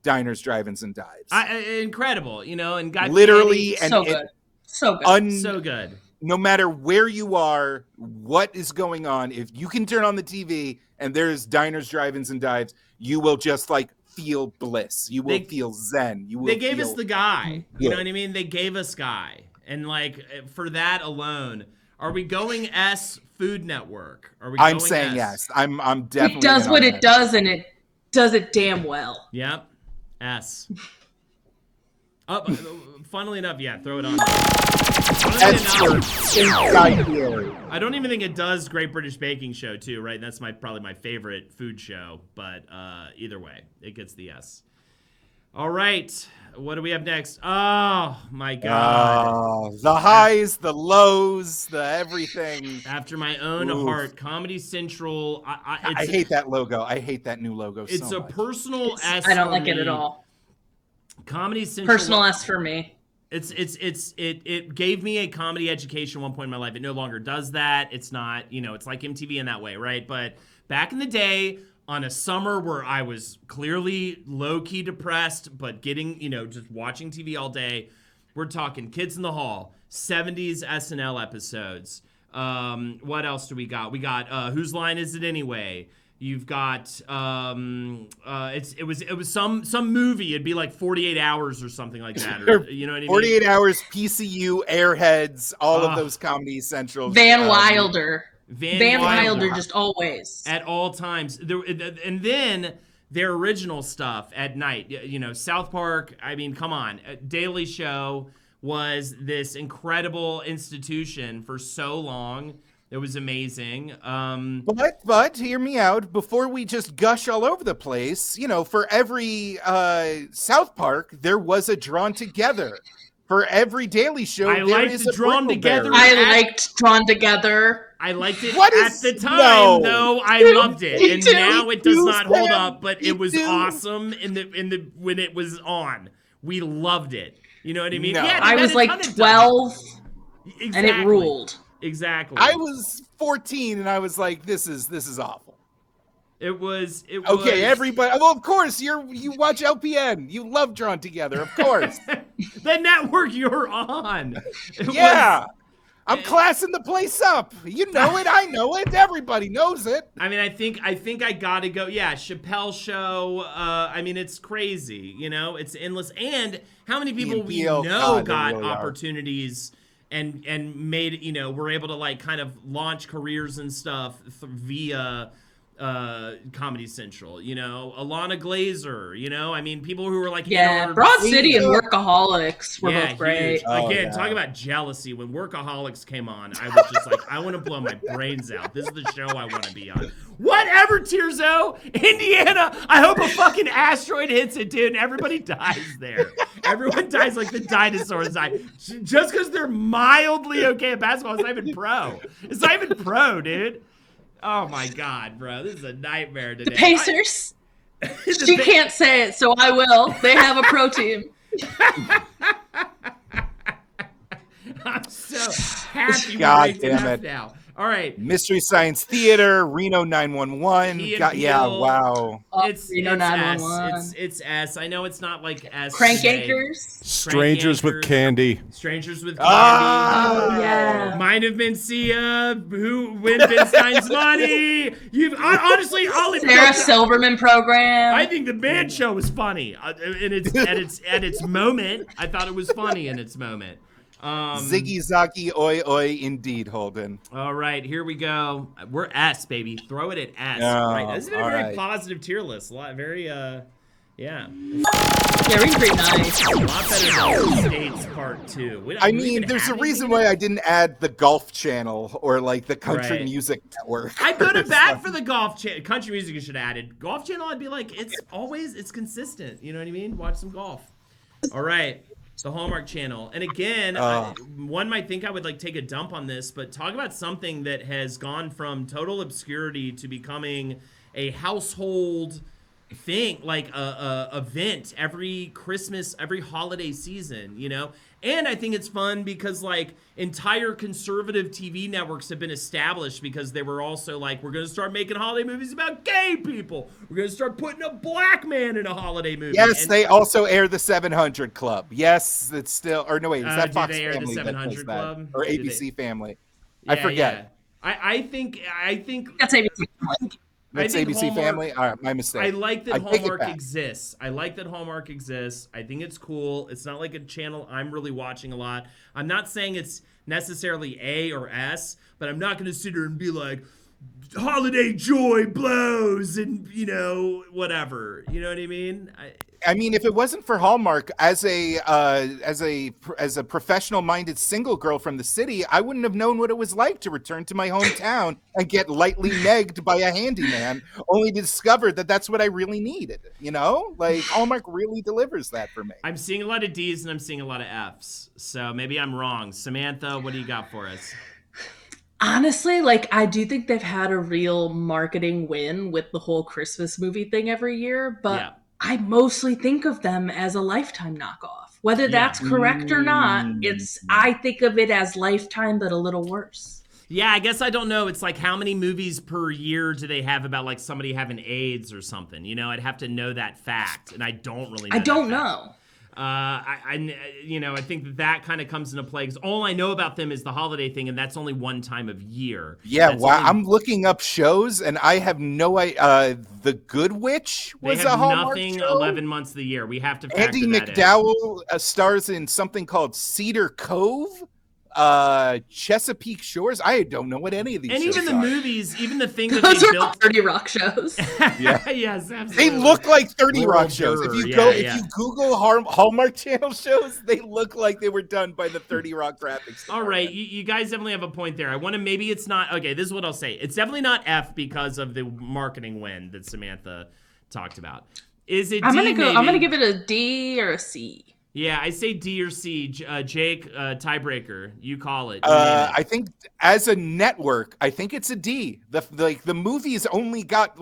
Diners, Drive-Ins, and Dives. Incredible, and got literally so good. So good. No matter where you are, what is going on, if you can turn on the TV and there's Diners, Drive-Ins, and Dives, you will just like feel bliss. You will feel zen. They gave us the guy. You know what I mean? They gave us guy. And like for that alone, are we going S Food Network? Are we going I'm saying S? yes. I'm definitely. It does what it does, and it does it damn well. Yep. S. Funnily enough, yeah, throw it on. I don't even think it does Great British Baking Show too, right? That's probably my favorite food show, but either way, it gets the S. All right, what do we have next? Oh my God! The highs, the lows, the everything. After my own heart, Comedy Central. I hate that logo. I hate that new logo. It's so a much. personal S. I don't for like me. it at all. Comedy Central. Personal S for me. It gave me a comedy education at one point in my life. It no longer does that. It's not, it's like MTV in that way, right? But back in the day, on a summer where I was clearly low-key depressed, but getting, just watching TV all day, we're talking Kids in the Hall, 70s SNL episodes. What else do we got? We got Whose Line Is It Anyway? You've got it was some movie. It'd be like 48 Hours or something like that. Or, you know what I mean? 48 Hours, PCU, Airheads, all of those Comedy Centrals. Van Wilder. Van Wilder just always. At all times. And then their original stuff at night. South Park. I mean, come on. Daily Show was this incredible institution for so long. It was amazing. But hear me out. Before we just gush all over the place, for every South Park, there was a Drawn Together. For every Daily Show, there is a Drawn Together. I liked Drawn Together. I liked it at the time, though. I loved it, and now it does not hold up. But it was awesome in the when it was on. We loved it. You know what I mean? No. Yeah, I was like 12, exactly. and it ruled. Exactly. I was 14 and I was like, this is awful. It was okay, everybody. Well, of course, you watch LPN. You love Drawn Together, of course. The network you're on. I'm classing the place up. You know it, I know it, everybody knows it. I mean, I think I gotta go. Yeah, Chappelle Show. I mean, it's crazy. It's endless. And how many people we know got really opportunities and made, were able to like kind of launch careers and stuff via Comedy Central, Alana Glazer, I mean, people who were like, Broad City and Workaholics were both great. Again, talk about jealousy. When Workaholics came on, I was just like, I want to blow my brains out. This is the show I want to be on. Whatever, Tirzo, Indiana. I hope a fucking asteroid hits it, dude, and everybody dies there. Everyone dies like the dinosaurs die. Just because they're mildly okay at basketball, it's not even pro. It's not even pro, dude. Oh my God, bro. This is a nightmare today. The Pacers. She can't say it, so I will. They have a pro team. I'm so happy God damn it. now. All right. Mystery Science Theater, Reno 911. Wow. It's Reno 911. It's S. I know it's not like S. Crank Anchors. Strangers with Candy. Strangers with Candy. Oh, yeah. Might have been Sia, who went Ben Stein's money. Honestly, I'll even Sarah Silverman program. I think the band show was funny. At its moment, I thought it was funny in its moment. Ziggy Zaggy, oi, oi, indeed, Holden. All right, here we go. We're S, baby. Throw it at S. Right. This has been a very positive tier list. A lot, very, yeah. Yeah, we can pretty nice. A lot better than States Part 2. I mean, there's a reason why I didn't add the Golf Channel or like the Country Music Network. I go to bat for the Golf Channel. Country Music you should have added. Golf Channel, I'd be like, it's consistent. You know what I mean? Watch some golf. All right. The Hallmark Channel. And again, one might think I would like take a dump on this, but talk about something that has gone from total obscurity to becoming a household thing, like a event every Christmas, every holiday season, And I think it's fun because like entire conservative TV networks have been established because they were also like, we're going to start making holiday movies about gay people. We're going to start putting a black man in a holiday movie. Yes, they also air the 700 Club. Yes, it's still, or no, wait, is that Fox they air Family the 700 that Club? Or ABC Family? I forget. Yeah. I think That's ABC Family. That's ABC Family. All right, my mistake. I like that Hallmark exists. I like that Hallmark exists. I think it's cool. It's not like a channel I'm really watching a lot. I'm not saying it's necessarily A or S, but I'm not going to sit here and be like, holiday joy blows and, whatever. You know what I mean? I mean, if it wasn't for Hallmark, as a professional-minded single girl from the city, I wouldn't have known what it was like to return to my hometown and get lightly negged by a handyman, only to discover that that's what I really needed. Like Hallmark really delivers that for me. I'm seeing a lot of D's and I'm seeing a lot of F's, so maybe I'm wrong. Samantha, what do you got for us? Honestly, I do think they've had a real marketing win with the whole Christmas movie thing every year, but. Yeah. I mostly think of them as a Lifetime knockoff. Whether that's correct or not, I think of it as Lifetime, but a little worse. Yeah, I guess I don't know. It's like how many movies per year do they have about like somebody having AIDS or something? I'd have to know that fact, and I don't really know. I don't know. I think that kind of comes into play because all I know about them is the holiday thing, and that's only one time of year. Yeah, wow. I'm looking up shows, and I have no idea. The Good Witch was a Hallmark nothing show? 11 months of the year. We have to factor Andy that McDowell stars in something called Cedar Cove. Chesapeake Shores. I don't know what any of these. And shows even the are. Movies, even the thing that those they are built. 30 Rock shows. Yeah, yes, absolutely. They look like 30 Rock shows. If you Google Hallmark Channel shows, they look like they were done by the 30 Rock graphics. All right, you guys definitely have a point there. I want to. Maybe it's not. Okay, this is what I'll say. It's definitely not F because of the marketing win that Samantha talked about. Is it? I'm gonna give it a D or a C. Yeah, I say D or C. Jake, tiebreaker. You call it. I think as a network, I think it's a D. The movies only got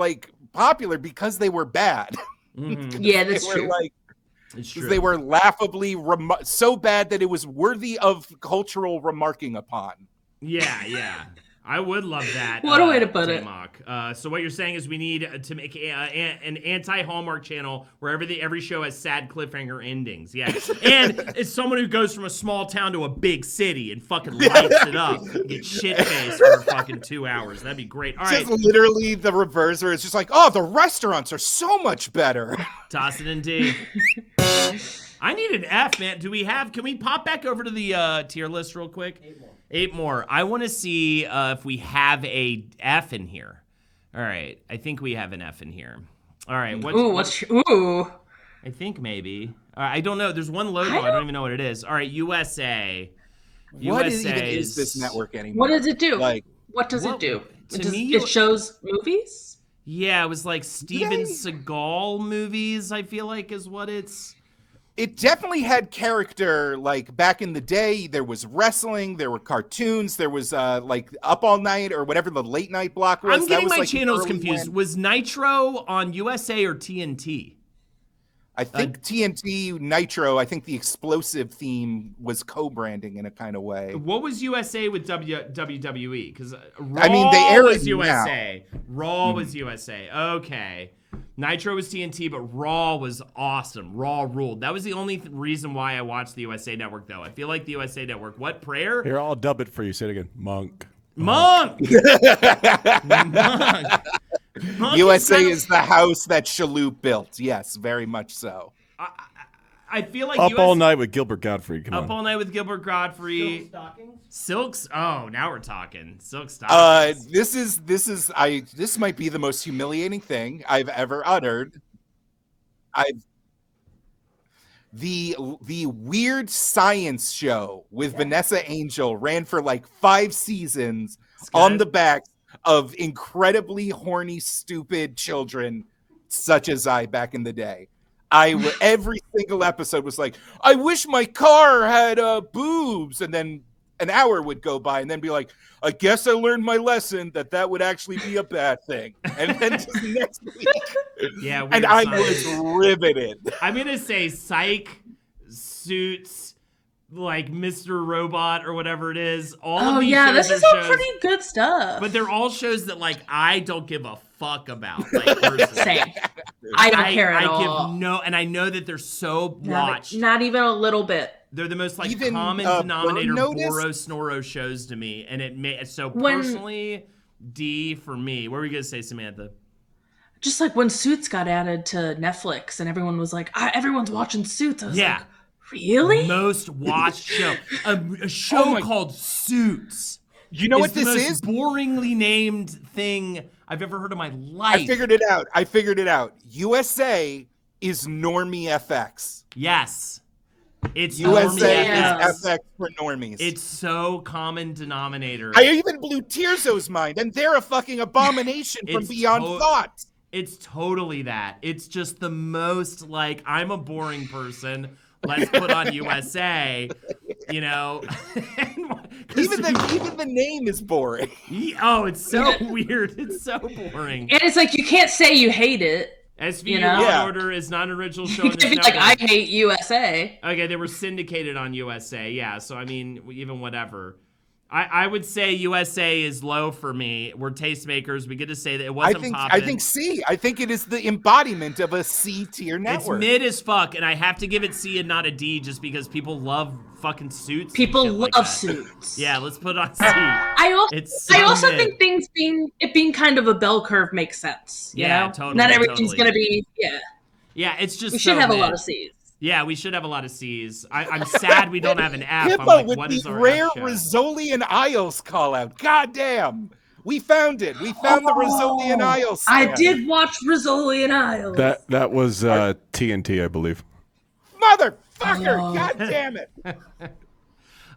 popular because they were bad. Mm-hmm. Yeah, that's true. It's true. They were laughably so bad that it was worthy of cultural remarking upon. Yeah. I would love that. What a way to put it. So what you're saying is we need to make an anti-Hallmark channel where every show has sad cliffhanger endings. Yeah. And it's someone who goes from a small town to a big city and fucking lights it up and gets shit-faced for fucking 2 hours. That'd be great. All right. Just literally the reverse where it's just like, oh, the restaurants are so much better. Toss it in D. I need an F, man. Can we pop back over to the tier list real quick? 8 more. I want to see if we have a F in here. All right. I think we have an F in here. All right. Ooh. I think maybe. I don't know. There's one logo. I don't even know what it is. All right. USA. What even is this network anymore? What does it do? What does it do? It shows movies? Yeah. It was like Steven Seagal movies, I feel like is what it's. It definitely had character, back in the day, there was wrestling, there were cartoons, there was Up All Night or whatever the late night block was. I'm getting my channels confused. Was Nitro on USA or TNT? I think TNT, Nitro, I think the explosive theme was co-branding in a kind of way. What was USA with WWE? Because they aired was USA. Raw was USA. Okay. Nitro was TNT, but Raw was awesome. Raw ruled. That was the only reason why I watched the USA Network, though. I feel like the USA Network. What prayer? Here, I'll dub it for you. Say it again. Monk. Monk. USA is the house that Shalhoub built. Yes, very much so. I feel like Up All Night with Gilbert Godfrey. Come on. Up All Night with Gilbert Godfrey. Silks. Oh, now we're talking. Silk stockings. This might be the most humiliating thing I've ever uttered. The Weird Science Show with Vanessa Angel ran for 5 seasons on the backs of incredibly horny, stupid children such as I back in the day. Every single episode was like, I wish my car had boobs, and then an hour would go by and then be like, I guess I learned my lesson that would actually be a bad thing. And then just next week. Yeah, and I was riveted. I'm going to say Psych, Suits, Mr. Robot or whatever it is. This is all pretty good stuff. But they're all shows that I don't give a fuck about. Personally. Same. I don't care at all. And I know that they're so watched. Not even a little bit. They're the most common denominator Boro Snoro shows to me, and personally, D for me. What were you gonna say, Samantha? Just like when Suits got added to Netflix and everyone was like, everyone's watching Suits. I was like, really? Most watched show. A show called Suits. You know what this is? Boringly named thing I've ever heard in my life. I figured it out. USA is Normie FX. Yes. It's USA is FX for normies. It's so common denominator. I even blew Tirzo's mind, and they're a fucking abomination from beyond thought. It's totally that. It's just the most like, I'm a boring person. Let's put on USA, you know. even the name is boring. Oh, it's so weird. It's so boring. And it's like, you can't say you hate it. SVU Law & Order is not an original show on this network. Like, I hate USA. Okay, they were syndicated on USA, yeah. So, I mean, even whatever. I would say USA is low for me. We're tastemakers. We get to say that it wasn't popping. I think C. I think it is the embodiment of a C tier network. It's mid as fuck, and I have to give it C and not a D just because people love fucking Suits. People love Suits. Yeah, let's put it on C. I also think it being kind of a bell curve makes sense. You know? Totally. Not everything's gonna be Yeah, it's just we should have a lot of C's. Yeah, we should have a lot of C's. I'm sad we don't have an F. Hippo I'm like, with what the is our rare F show? Rizzoli Isles call out. God damn. We found it. We found the Rizzoli Isles. I did watch Rizzoli Isles. That was TNT, I believe. Motherfucker! God damn it!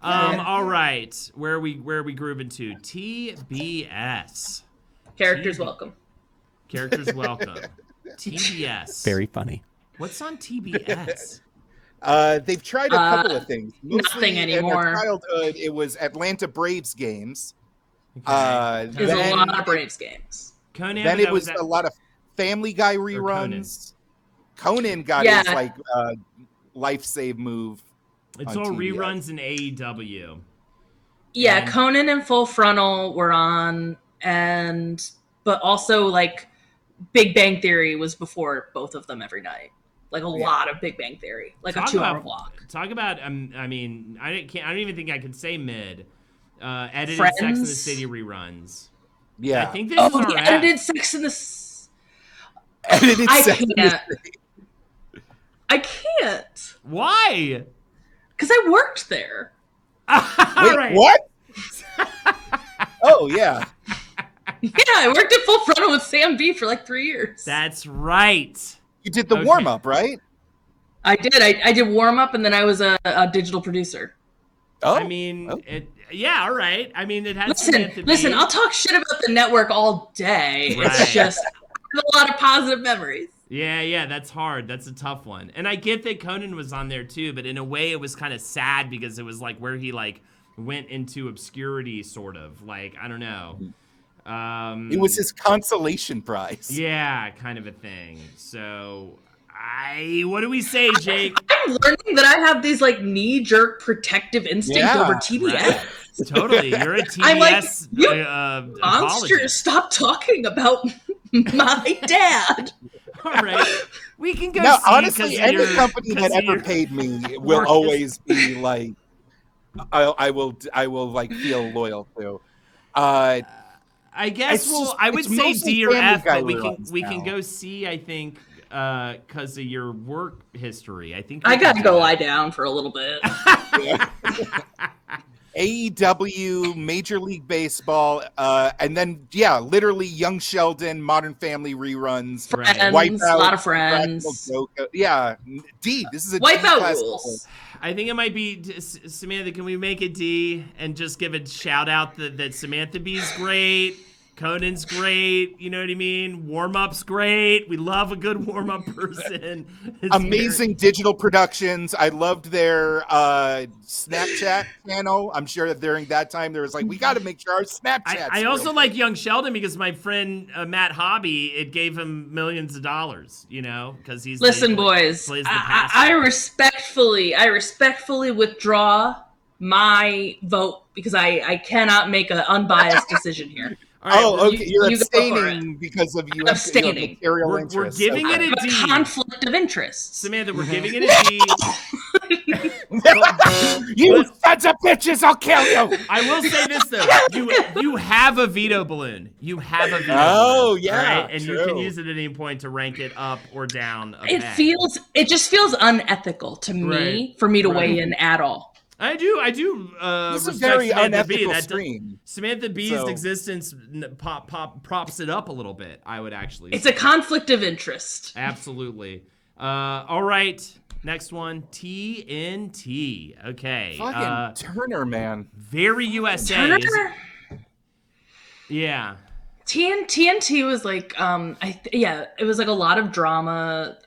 All right, where are we grooving to? TBS. Characters welcome. Characters welcome. TBS. Very funny. What's on TBS? They've tried a couple of things. Mostly nothing anymore. In our childhood, it was Atlanta Braves games. Okay. There's a lot of Braves games. Conan. Then it was a lot of Family Guy reruns. Conan got his life save move. It's all TBS. Reruns in AEW. Yeah, and Conan and Full Frontal were on, but also like Big Bang Theory was before both of them every night. Like a lot of Big Bang Theory, like a 2-hour block. Talk about, I mean, I don't even think I could say mid. Edited Friends? Sex in the City reruns. Yeah, I think this is our edited Sex in the. Edited Sex in the City. I can't. Why? Because I worked there. Wait, right. What? Oh yeah. Yeah, I worked at Full Frontal with Sam B for like 3 years. That's right. You did the warm up, right? I did. I did warm up, and then I was a digital producer. Oh, I mean, all right. I mean, it has. Listen. I'll talk shit about the network all day. Right. It's just I have a lot of positive memories. Yeah, that's hard. That's a tough one. And I get that Conan was on there too, but in a way, it was kind of sad because it was like where he like went into obscurity, sort of. Like I don't know. It was his consolation prize. Yeah, kind of a thing. So, what do we say, Jake? I'm learning that I have these like knee-jerk protective instinct over TBS. Right. Totally, you're a TBS. I'm like, monsters, stop talking about my dad. All right, we can go. Now, see honestly, any company that ever paid me will always be like, I will like feel loyal to. I guess I would say D or F, but we can go C, I think, because of your work history. I think I gotta go lie down for a little bit. AEW, Major League Baseball, and then literally Young Sheldon, Modern Family reruns, Friends, Wipeout, a lot of Friends. Yeah, D. This is a Wipeout rules. I think it might be Samantha. Can we make it D and just give a shout out that Samantha B's great, Conan's great. You know what I mean? Warm up's great. We love a good warm up person. Amazing digital productions. I loved their Snapchat channel. I'm sure that during that time there was like, we got to make sure our Snapchat. I also like Young Sheldon because my friend Matt Hobby, it gave him millions of dollars. You know, because he's boys. I respectfully withdraw my vote because I cannot make an unbiased decision here. Right, okay. You're abstaining because of you abstaining. Material we're giving it a D. Conflict of interest. Samantha, we're giving it a D. You sons of bitches, I'll kill you. I will say this though, you have a veto balloon. You have a veto balloon. Yeah, right? And true. you can use it at any point to rank it up or down. It just feels unethical to me for me to weigh in at all. I do. This is a respect very Samantha B. unethical stream. Samantha B's existence props it up a little bit. I would actually. It's a conflict of interest. Absolutely. All right. Next one, TNT. Okay. Fucking Turner, man. Very USA. Turner? Yeah. TNT was like, it was like a lot of drama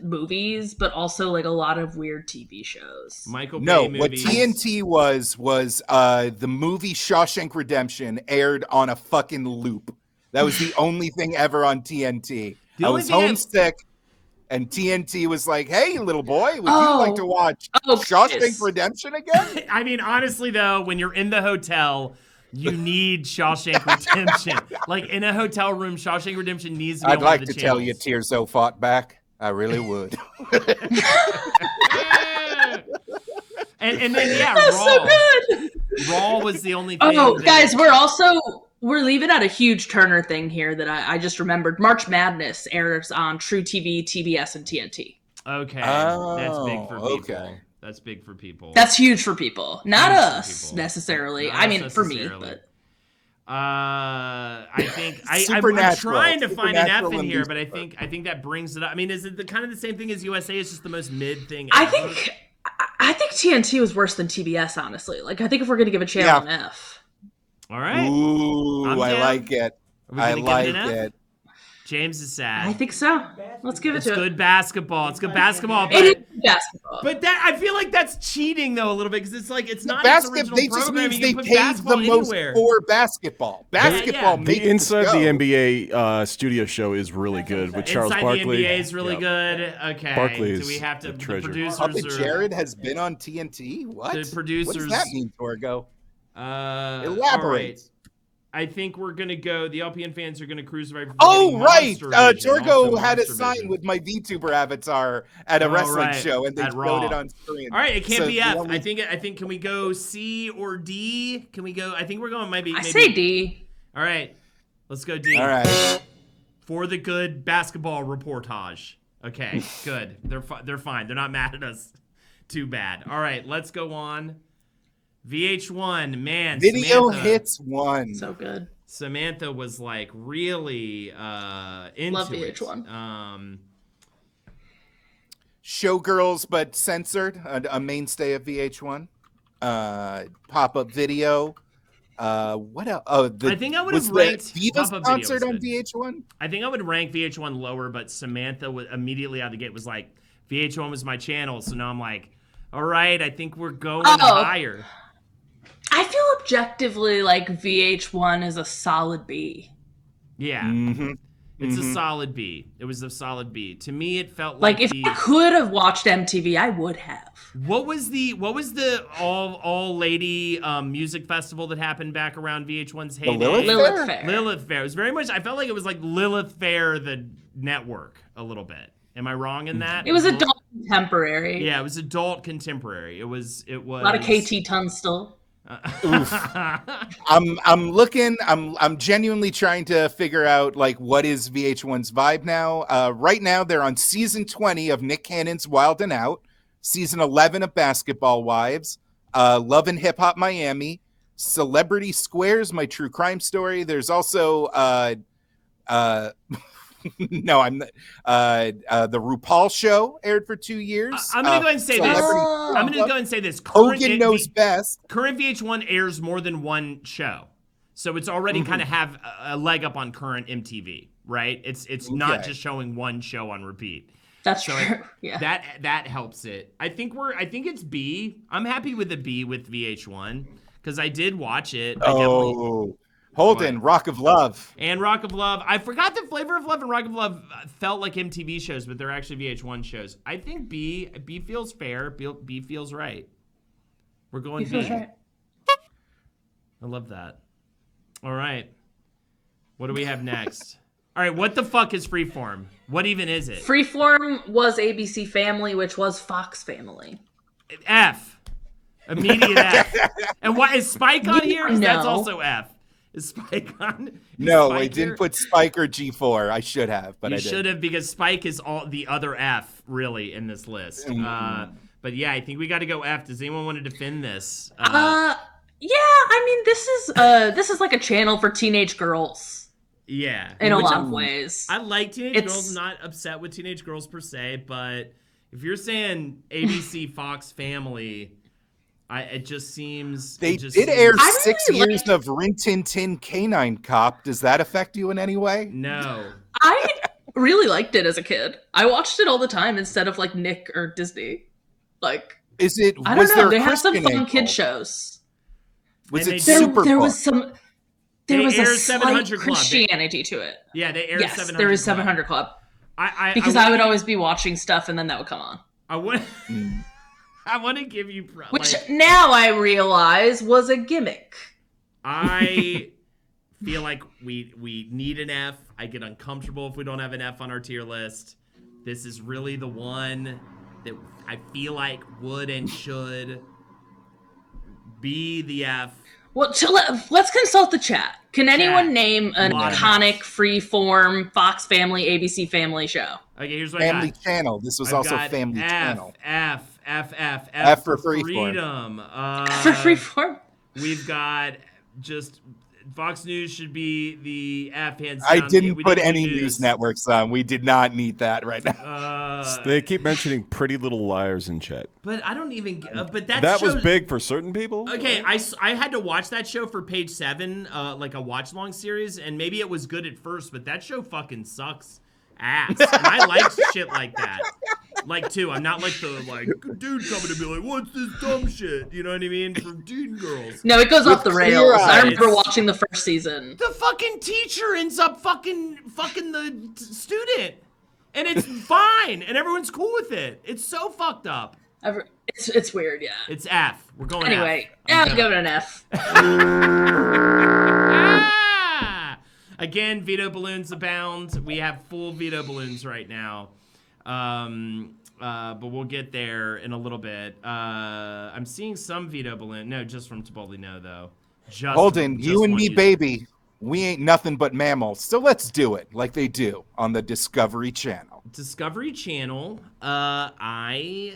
movies, but also like a lot of weird TV shows. Michael Bay No, movies. what TNT was the movie Shawshank Redemption aired on a fucking loop. That was the only thing ever on TNT. I was homesick, and TNT was like, "Hey, little boy, would you like to watch Shawshank Redemption again?" I mean, honestly, though, when you're in the hotel, you need Shawshank Redemption. Like, in a hotel room, Shawshank Redemption needs to be I'd on like one of the to tell you, channels. Tirzo fought back. I really would. and then, yeah, That's Raw. so good. Raw was the only thing. Guys, we're leaving out a huge Turner thing here that I just remembered. March Madness airs on True TV, TBS, and TNT. Okay. That's big for people. Okay. That's big for people. That's huge for people. Not Huge for us, people. necessarily. Not I us mean, for me, necessarily. but... I think I'm Supernatural. trying to find an F Supernatural in here, and but I think that brings it up. I mean, is it kind of the same thing as USA? It's just the most mid thing I ever? think TNT was worse than TBS, honestly. Like, I think if we're going to give a channel an F. All right. Ooh, I like it. I like it. James is sad. I think so. Let's give it It's to good basketball. It's good basketball. it. It is basketball. But that I feel like that's cheating though a little bit because it's like it's not its original They just programming. means You they can put paid basketball the most anywhere. for basketball. Basketball Yeah. makes The Inside it go. the NBA studio show is really good with Charles Inside Barkley. the NBA is really good. Okay. Barkley Do we is have to? the The treasure. producers Puppet are. Jared has been on TNT. What? The producers. What does that mean, Torgo? Elaborate. Elaborate. I think we're gonna go. The LPN fans are gonna crucify. For Oh, right. Monster Vision, Torgo also had a Monster sign Vision. with my VTuber avatar at a wrestling right. show, and they At showed Raw. it on screen. All right, it can't So be the F. only- I think. Can we go C or D? Can we go? I think we're going maybe. I say D. All right, let's go D. All right. For the good basketball reportage. Okay, good. They're fine. They're not mad at us. Too bad. All right, let's go on. VH1, man. Video Samantha, hits one. So good. Samantha was like really into Love VH1. it. Showgirls, but censored, a mainstay of VH1. Pop-up video. What else? Oh, I think I would was have the ranked Diva Pop-Up Video was sponsored on good. VH1. I think I would rank VH1 lower, but Samantha was immediately out of the gate was like, VH1 was my channel, so now I'm like, all right, I think we're going higher. I feel objectively like VH1 is a solid B. Yeah. Mm-hmm. It's a solid B. It was a solid B. To me, it felt Like if I could have watched MTV, I would have. What was the all lady music festival that happened back around VH1's heyday? Lilith Fair. Lilith Fair. It was very much. I felt like it was like Lilith Fair, the network, a little bit. Am I wrong in that? It was adult contemporary. Yeah, it was adult contemporary. It was A lot of KT Tunstall. I'm looking. I'm genuinely trying to figure out like what is VH1's vibe now. Right now, they're on season 20 of Nick Cannon's Wild and Out, season 11 of Basketball Wives, Love and Hip Hop Miami, Celebrity Squares, my true crime story. There's also no, I'm the RuPaul show aired for 2 years. I'm gonna go ahead and say this. I'm gonna go ahead and say this. Hogan knows best. Current VH1 airs more than one show, so it's already kind of have a leg up on current MTV, right? It's not just showing one show on repeat. That's true. Yeah. That helps it. I think it's B. I'm happy with the B with VH1 because I did watch it. Holden, Rock of Love. And Rock of Love. I forgot that Flavor of Love and Rock of Love felt like MTV shows, but they're actually VH1 shows. I think B feels fair. B feels right. We're going B. Right. I love that. All right. What do we have next? All right, what the fuck is Freeform? What even is it? Freeform was ABC Family, which was Fox Family. F. Immediate F. And why is Spike on here? 'Cause that's also F. Is Spike on? No, I didn't put Spike or G4. I should have, but I didn't. You should have, because Spike is all the other F really in this list. But yeah, I think we got to go F. Does anyone want to defend this? Yeah, I mean, this is like a channel for teenage girls. Yeah, in a lot of ways. I like teenage girls. I'm not upset with teenage girls per se, but if you're saying ABC Fox Family, it just seems they did air 6 years of Rin Tin Tin Canine Cop. Does that affect you in any way? No. I really liked it as a kid. I watched it all the time instead of like Nick or Disney. Like, is it? I don't know. They have some fun kid shows. Was it super? There was some. There was a 700 slight Club. Christianity to it. Yeah, they aired 700 Club. There is 700 Club. Because I would always be watching stuff and then that would come on. I want to give you... Which now I realize was a gimmick. I feel like we need an F. I get uncomfortable if we don't have an F on our tier list. This is really the one that I feel like would and should be the F. Well, let's consult the chat. Can anyone name an iconic, freeform Fox Family, ABC Family show? Okay, here's what I got. Family Channel. This was also Family Channel. F for freedom. For freeform. We've got just Fox News should be the F, hands down. I didn't put any news networks on. We did not need that right now. They keep mentioning Pretty Little Liars in chat. But I don't even. But that was big for certain people. Okay, I had to watch that show for Page 7, like a watch long series, and maybe it was good at first, but that show fucking sucks ass. And I like shit like that. Like, too, I'm not like the dude coming to be like, what's this dumb shit? You know what I mean? For teen girls. No, it goes off the rails. I remember watching the first season. The fucking teacher ends up fucking the student. And it's fine. And everyone's cool with it. It's so fucked up. It's weird, yeah. It's F. We're going anyway, F. I'm giving an F. Again, veto balloons abound. We have full veto balloons right now. But we'll get there in a little bit. I'm seeing some veto balloon. No, just from Tiboli. No, though. Holden, you and me, baby. We ain't nothing but mammals. So let's do it like they do on the Discovery Channel. Discovery Channel, I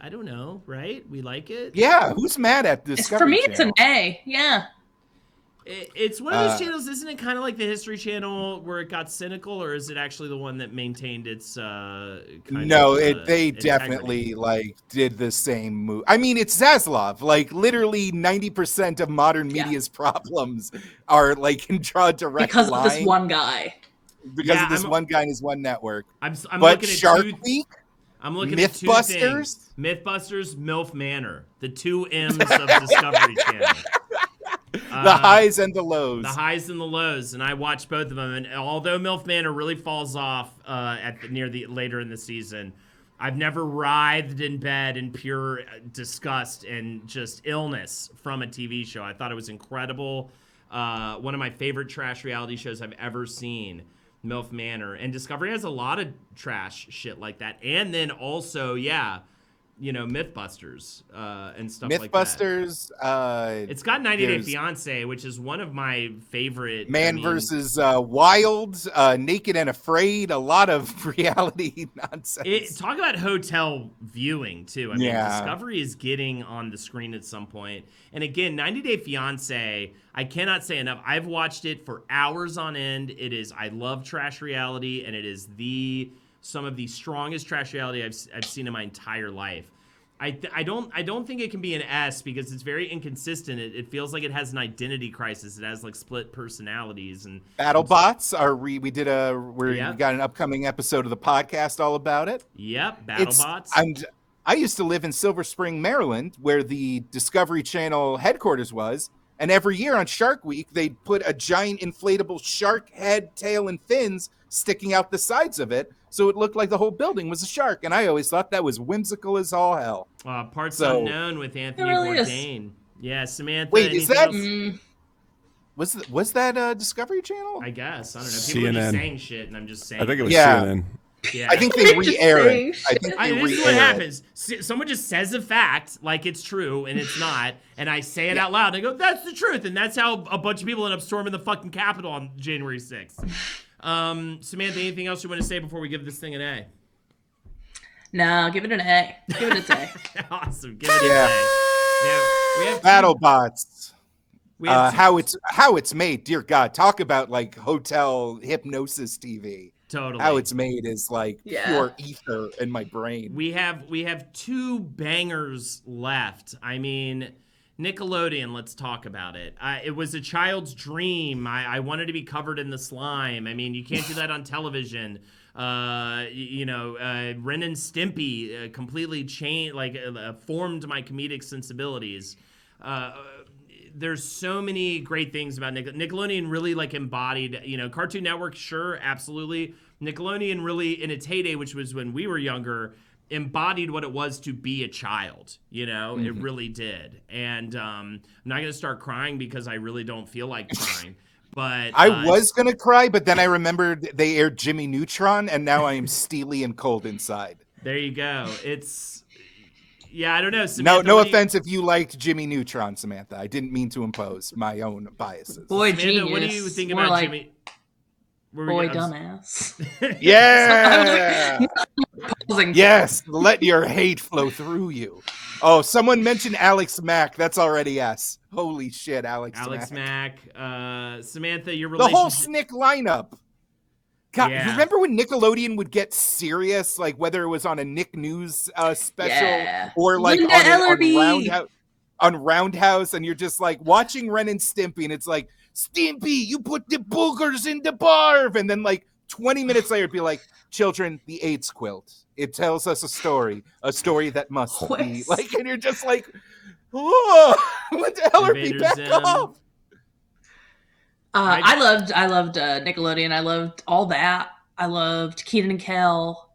don't know, right? We like it. Yeah, who's mad at Discovery For me, Channel? it's an A. Yeah. It's one of those channels, isn't it? Kind of like the History Channel, where it got cynical, or is it actually the one that maintained its? They definitely did the same move. I mean, it's Zaslav. Like literally 90% of modern media's problems are like in draw direct because line of this one guy. Because of this one guy and his one network. I'm but looking at Shark Week. I'm looking at two things. Mythbusters, MILF Manor, the two M's of Discovery Channel. The highs and the lows. The highs and the lows, and I watched both of them. And although MILF Manor really falls off later in the season, I've never writhed in bed in pure disgust and just illness from a TV show. I thought it was incredible. One of my favorite trash reality shows I've ever seen, MILF Manor. And Discovery has a lot of trash shit like that. And then also, Mythbusters and stuff like that. Mythbusters. It's got 90 Day Fiance, which is one of my favorite. Versus Wild, Naked and Afraid. A lot of reality nonsense. Talk about hotel viewing too. I mean, Discovery is getting on the screen at some point. And again, 90 Day Fiance. I cannot say enough. I've watched it for hours on end. I love trash reality, and it is some of the strongest trash reality I've seen in my entire life. I don't think it can be an S because it's very inconsistent. It feels like it has an identity crisis. It has like split personalities and BattleBots. We got an upcoming episode of the podcast all about it. Yep, BattleBots. I used to live in Silver Spring, Maryland, where the Discovery Channel headquarters was. And every year on Shark Week, they'd put a giant inflatable shark head, tail, and fins sticking out the sides of it, so it looked like the whole building was a shark. And I always thought that was whimsical as all hell. Parts Unknown with Anthony Bourdain. Yeah, Samantha. Wait, is that... Was that Discovery Channel? I guess. I don't know. People are just saying shit, and I'm just saying. I think it was CNN. Yeah. I think they re-air it. I think they this is what happens. Someone just says a fact like it's true and it's not, and I say it out loud. And I go, "That's the truth," and that's how a bunch of people end up storming the fucking Capitol on January 6th. Samantha, anything else you want to say before we give this thing an A? No, give it an A. Give it an A. Awesome. Give it an A. Yeah, we have BattleBots. How it's made, dear God, talk about like hotel hypnosis TV. Totally. How it's made is like pure ether in my brain. We have two bangers left. I mean, Nickelodeon, let's talk about it. It was a child's dream. I wanted to be covered in the slime. I mean, you can't do that on television. Ren and Stimpy completely changed, formed my comedic sensibilities. There's so many great things about Nickelodeon. Really embodied, Cartoon Network, sure, absolutely. Nickelodeon really, in its heyday, which was when we were younger, embodied what it was to be a child. It really did. And I'm not gonna start crying because I really don't feel like crying. But I was gonna cry, but then I remembered they aired Jimmy Neutron, and now I am steely and cold inside. There you go. I don't know. Samantha, no offense if you liked Jimmy Neutron, Samantha. I didn't mean to impose my own biases. Boy, Samantha, genius. what do you think about Jimmy? Boy, dumbass. Yeah. Yes, let your hate flow through you. Oh, someone mentioned Alex Mack. That's already S. Holy shit, Alex Mack. Samantha, your the relationship. whole Snick lineup. God, you remember when Nickelodeon would get serious, like whether it was on a Nick News special or like on Roundhouse, and you're just like watching Ren and Stimpy, and it's like, Stimpy, you put the boogers in the barf, and then like 20 minutes later, it'd be like, children, the AIDS quilt. It tells us a story that must be like, and you're just like, oh, what the hell are we back off? I loved Nickelodeon. I loved all that. I loved Kenan and Kel.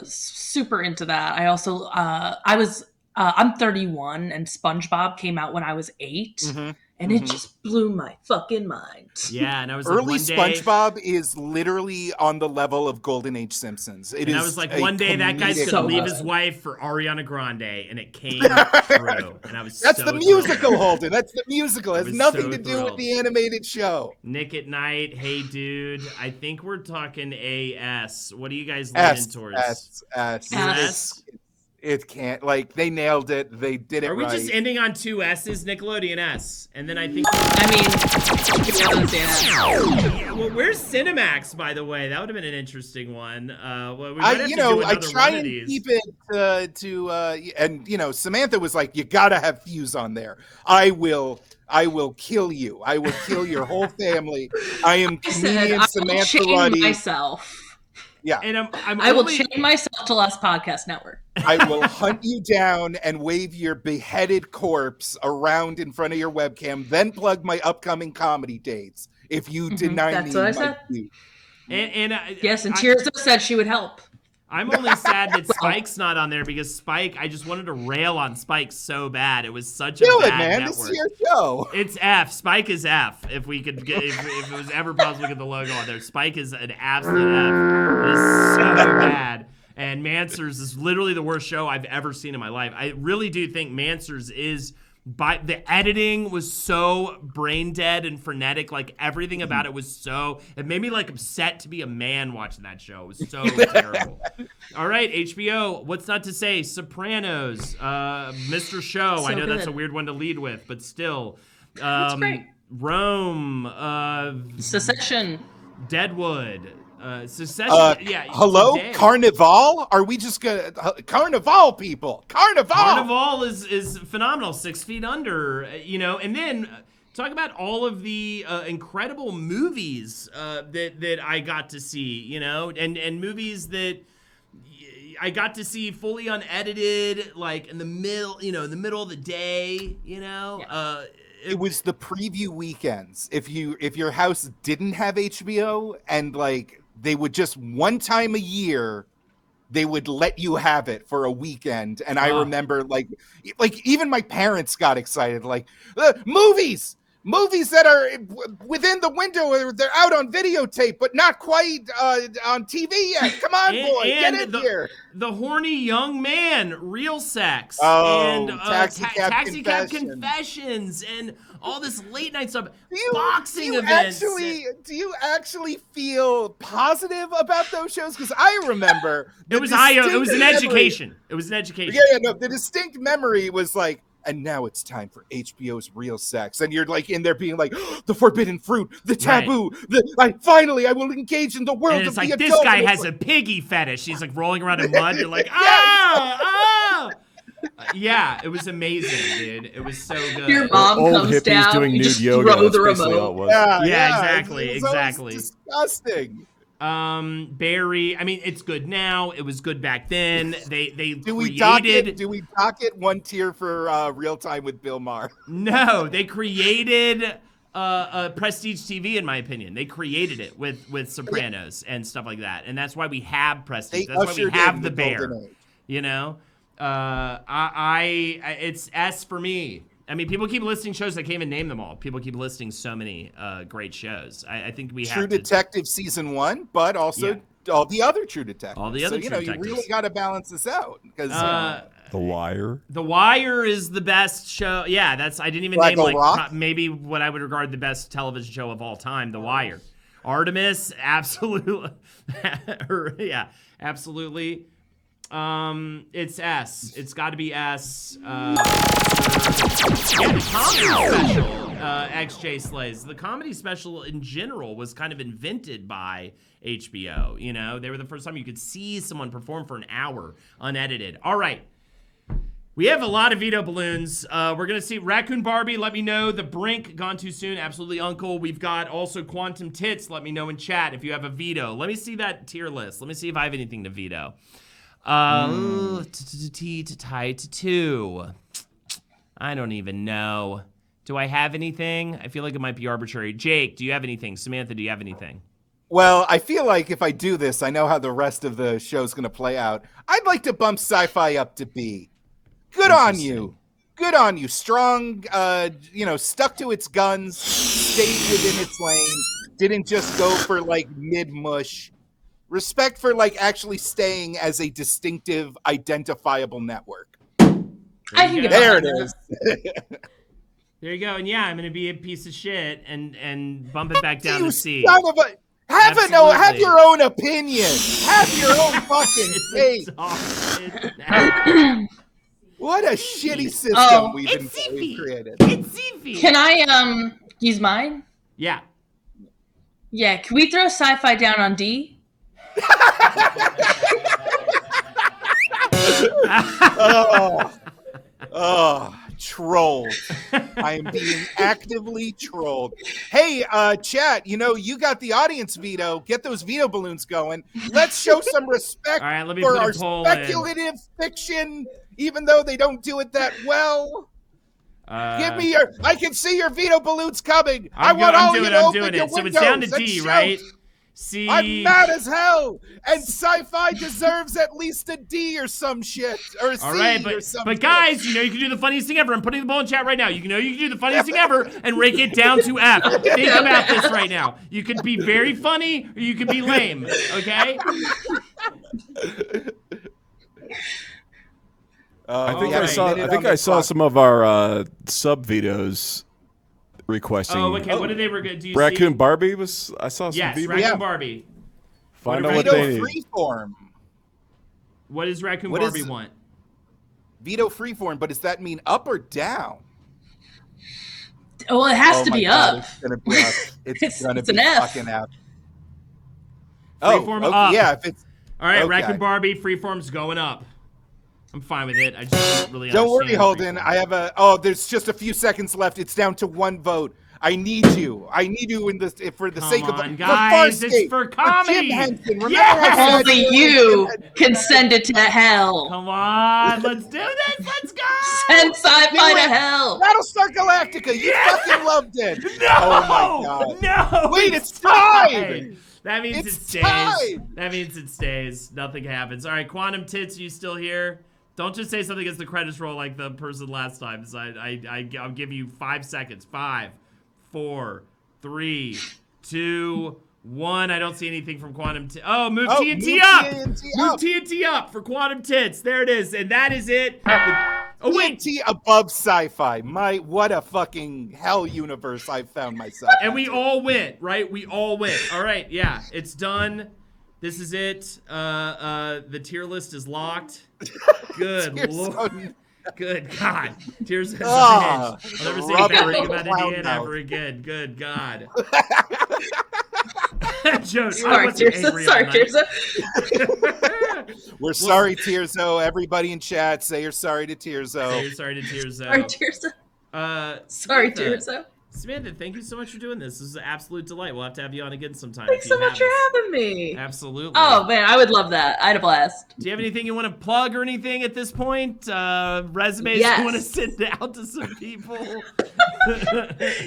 Super into that. I also I'm 31, and SpongeBob came out when I was 8. And it just blew my fucking mind. Yeah, and I was early SpongeBob is literally on the level of Golden Age Simpsons. I was like, one day that guy's gonna leave his wife for Ariana Grande, and it came true. And I was that's the musical, Holden. That's the musical. It has nothing to do with the animated show. Nick at Night, Hey Dude. I think we're talking AS. What are you guys leaning towards? S. It can't, they nailed it. They did it right. Are we just ending on 2 S's? Nickelodeon S. And then I think... well, where's Cinemax, by the way? That would have been an interesting one. I try and keep it and Samantha was like, you gotta have Fuse on there. I will kill you. I will kill your whole family. I am comedian Samantha Ruddy. Myself. Yeah, and I will chain myself to Last Podcast Network. I will hunt you down and wave your beheaded corpse around in front of your webcam, then plug my upcoming comedy dates if you deny me my view. Yes, and Tirza said she would help. I'm only sad that Spike's not on there because Spike, I just wanted to rail on Spike so bad. It was such a bad man. network. This is your show. It's F. Spike is F. If we could get, if it was ever possible to get the logo on there, Spike is an absolute F. It is so bad. And Mansers is literally the worst show I've ever seen in my life. I really do think Mansers is. The editing was so brain dead and frenetic. Like everything about it was it made me upset to be a man watching that show. It was so terrible. All right, HBO, what's not to say? Sopranos, Mr. Show. I know that's a weird one to lead with, but still. That's great. Rome. Secession. Deadwood. Secession. Hello, today. Carnival? Are we just gonna Carnival people? Carnival is phenomenal. 6 Feet Under, and then talk about all of the incredible movies that I got to see, and movies that I got to see fully unedited, in the middle of the day, Yeah. It was the preview weekends. If your house didn't have HBO and they would just one time a year, they would let you have it for a weekend. And I remember even my parents got excited, movies. movies that are within the window, or they're out on videotape, but not quite on TV yet. Come on, boy, get in here. The horny young man, real sex, and Taxi Cab Confessions, and all this late night stuff. Boxing events. Do you actually feel positive about those shows? Because I remember it was an education. It was an education. Yeah, no, the distinct memory was like, and now it's time for HBO's Real Sex. And you're like in there being like, the forbidden fruit, the taboo, finally I will engage in the world and of the adult. This guy has a piggy fetish. He's like rolling around in mud. You're like, ah! Yeah, it was amazing, dude. It was so good. Your mom comes down, doing you nude just yoga. throw the remote. Yeah, exactly. Disgusting. Barry, I mean, it's good now. It was good back then. Do we dock it one tier for Real Time with Bill Maher? No, they created Prestige TV, in my opinion. They created it with Sopranos and stuff like that, and that's why we have Prestige. That's why we have the Bear. You know, it's S for me. I mean, people keep listing shows. I can't even name them all. People keep listing so many great shows. I think we have True Detective season 1, but also all the other True Detectives. All the other True Detectives. You really got to balance this out because The Wire. The Wire is the best show. Yeah, I didn't even name maybe what I would regard the best television show of all time. The Wire. Artemis, absolutely. Yeah, absolutely. It's S. It's got to be S. The comedy special, XJ Slays. The comedy special in general was kind of invented by HBO. You know, they were the first time you could see someone perform for an hour unedited. All right. We have a lot of veto balloons. We're going to see Raccoon Barbie. Let me know. The Brink, gone too soon. Absolutely, Uncle. We've got also Quantum Tits. Let me know in chat if you have a veto. Let me see that tier list. Let me see if I have anything to veto. T to tie to 2. I don't even know. Do I have anything? I feel like it might be arbitrary. Jake, do you have anything? Samantha, do you have anything? Well, I feel like if I do this, I know how the rest of the show's going to play out. I'd like to bump Sci-Fi up to B. Good on you. Good on you. Strong, stuck to its guns, stayed within its lane, didn't just go for like mid-mush. Respect for like actually staying as a distinctive, identifiable network. There it is. There you go. And yeah, I'm gonna be a piece of shit and bump it back down to C. Have your own opinion. Have your own fucking take. What a shitty system we've created. It's Zippy. Can I use mine? Yeah. Yeah. Can we throw Sci-Fi down on D? Trolled. I am being actively trolled. Hey, chat, you got the audience veto. Get those veto balloons going. Let's show some respect for our speculative fiction, even though they don't do it that well. Give me I can see your veto balloons coming. I'm doing it. So it's down to D, right? C. I'm mad as hell, and Sci-Fi deserves at least a D or some shit, or a C. All right, but guys, you can do the funniest thing ever. I'm putting the ball in chat right now. You can do the funniest thing ever and rank it down to F. Think about this right now. You could be very funny, or you could be lame. Okay. I saw some of our sub vetoes requesting. Oh, okay. What did they do? Raccoon Barbie was. I saw some. Yes, Raccoon Barbie. Find out what they need. Freeform. What does Raccoon Barbie want? Veto freeform, but does that mean up or down? Well, it has to be up. It's gonna be up. It's gonna be an F. fucking F. Freeform up. Yeah. If it's all right, okay. Raccoon Barbie freeform's going up. I'm fine with it. I just don't really Don't worry, Holden. I have there's just a few seconds left. It's down to 1 vote. I need you. For the sake of guys, it's for comedy. Jim Henson. Only you can send it to hell. Come on, let's do this. Let's go. Send Sci-Fi to hell. Battlestar Galactica. You fucking loved it. No. Oh my god. No. Wait, it's tied. That means it stays. Tied. That means it stays. Nothing happens. All right, Quantum Tits, you still here? Don't just say something as the credits roll like the person last time. So I'll give you 5 seconds. 5, 4, 3, 2, 1. I don't see anything from Quantum Tits. Oh, move Oh, TNT move up! TNT Move up. TNT up for Quantum Tits. There it is. And that is it. Oh, wait. TNT above sci-fi. What a fucking hell universe I've found myself. And we all went, right? We all went. All right, yeah, it's done. This is it. The tier list is locked. Good Lord. Good God. Tears has Ah, I'll never say rubber a bad in thing the about clown Indiana mouth. ever again. Good God. Joe, I Sorry, wasn't Tirza. angry Sorry, all night. Tirza. We're sorry, Tierzo. Everybody in chat, say you're sorry to Tierzo. Say you're sorry to Tears. Sorry, Tirza. Sorry, Tirza. Samantha, thank you so much for doing this. This is an absolute delight. We'll have to have you on again sometime. Thanks if you so much have us. for having me. Absolutely. Oh, man, I would love that. I had a blast. Do you have anything you want to plug or anything at this point? Resumes Yes. you want to send out to some people?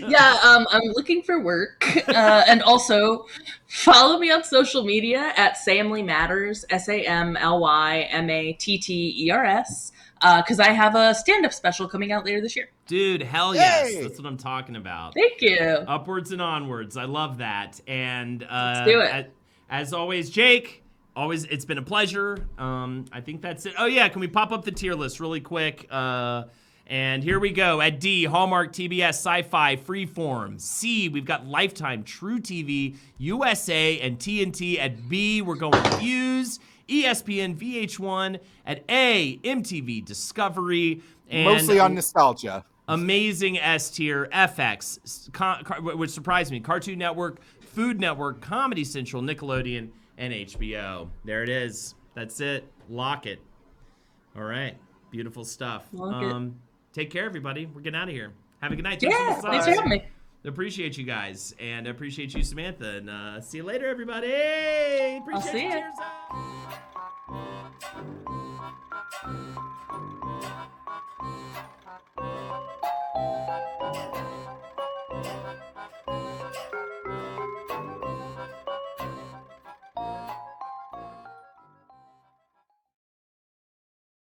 Yeah, I'm looking for work. And also, follow me on social media at Samly Matters, SAMLYMATTERS, because I have a stand-up special coming out later this year. Dude, hell yes. Yay! That's what I'm talking about. Thank you. Upwards and onwards. I love that. And Let's do it. As always, Jake, it's been a pleasure. I think that's it. Oh yeah, can we pop up the tier list really quick? And here we go. At D, Hallmark, TBS, Sci-Fi, Freeform. C, we've got Lifetime, True TV, USA, and TNT. At B, we're going Fuse, ESPN, VH1. At A, MTV, Discovery. And Mostly on nostalgia. amazing S tier, FX, which surprised me, Cartoon Network, Food Network, Comedy Central, Nickelodeon, and HBO. There it is. That's it. Lock it. All right. Beautiful stuff. Lock it. Take care, everybody. We're getting out of here. Have a good night. Yeah, thanks for having me. Appreciate you guys, and appreciate you, Samantha. And see you later, everybody. Appreciate I'll see you. ya. Cheers.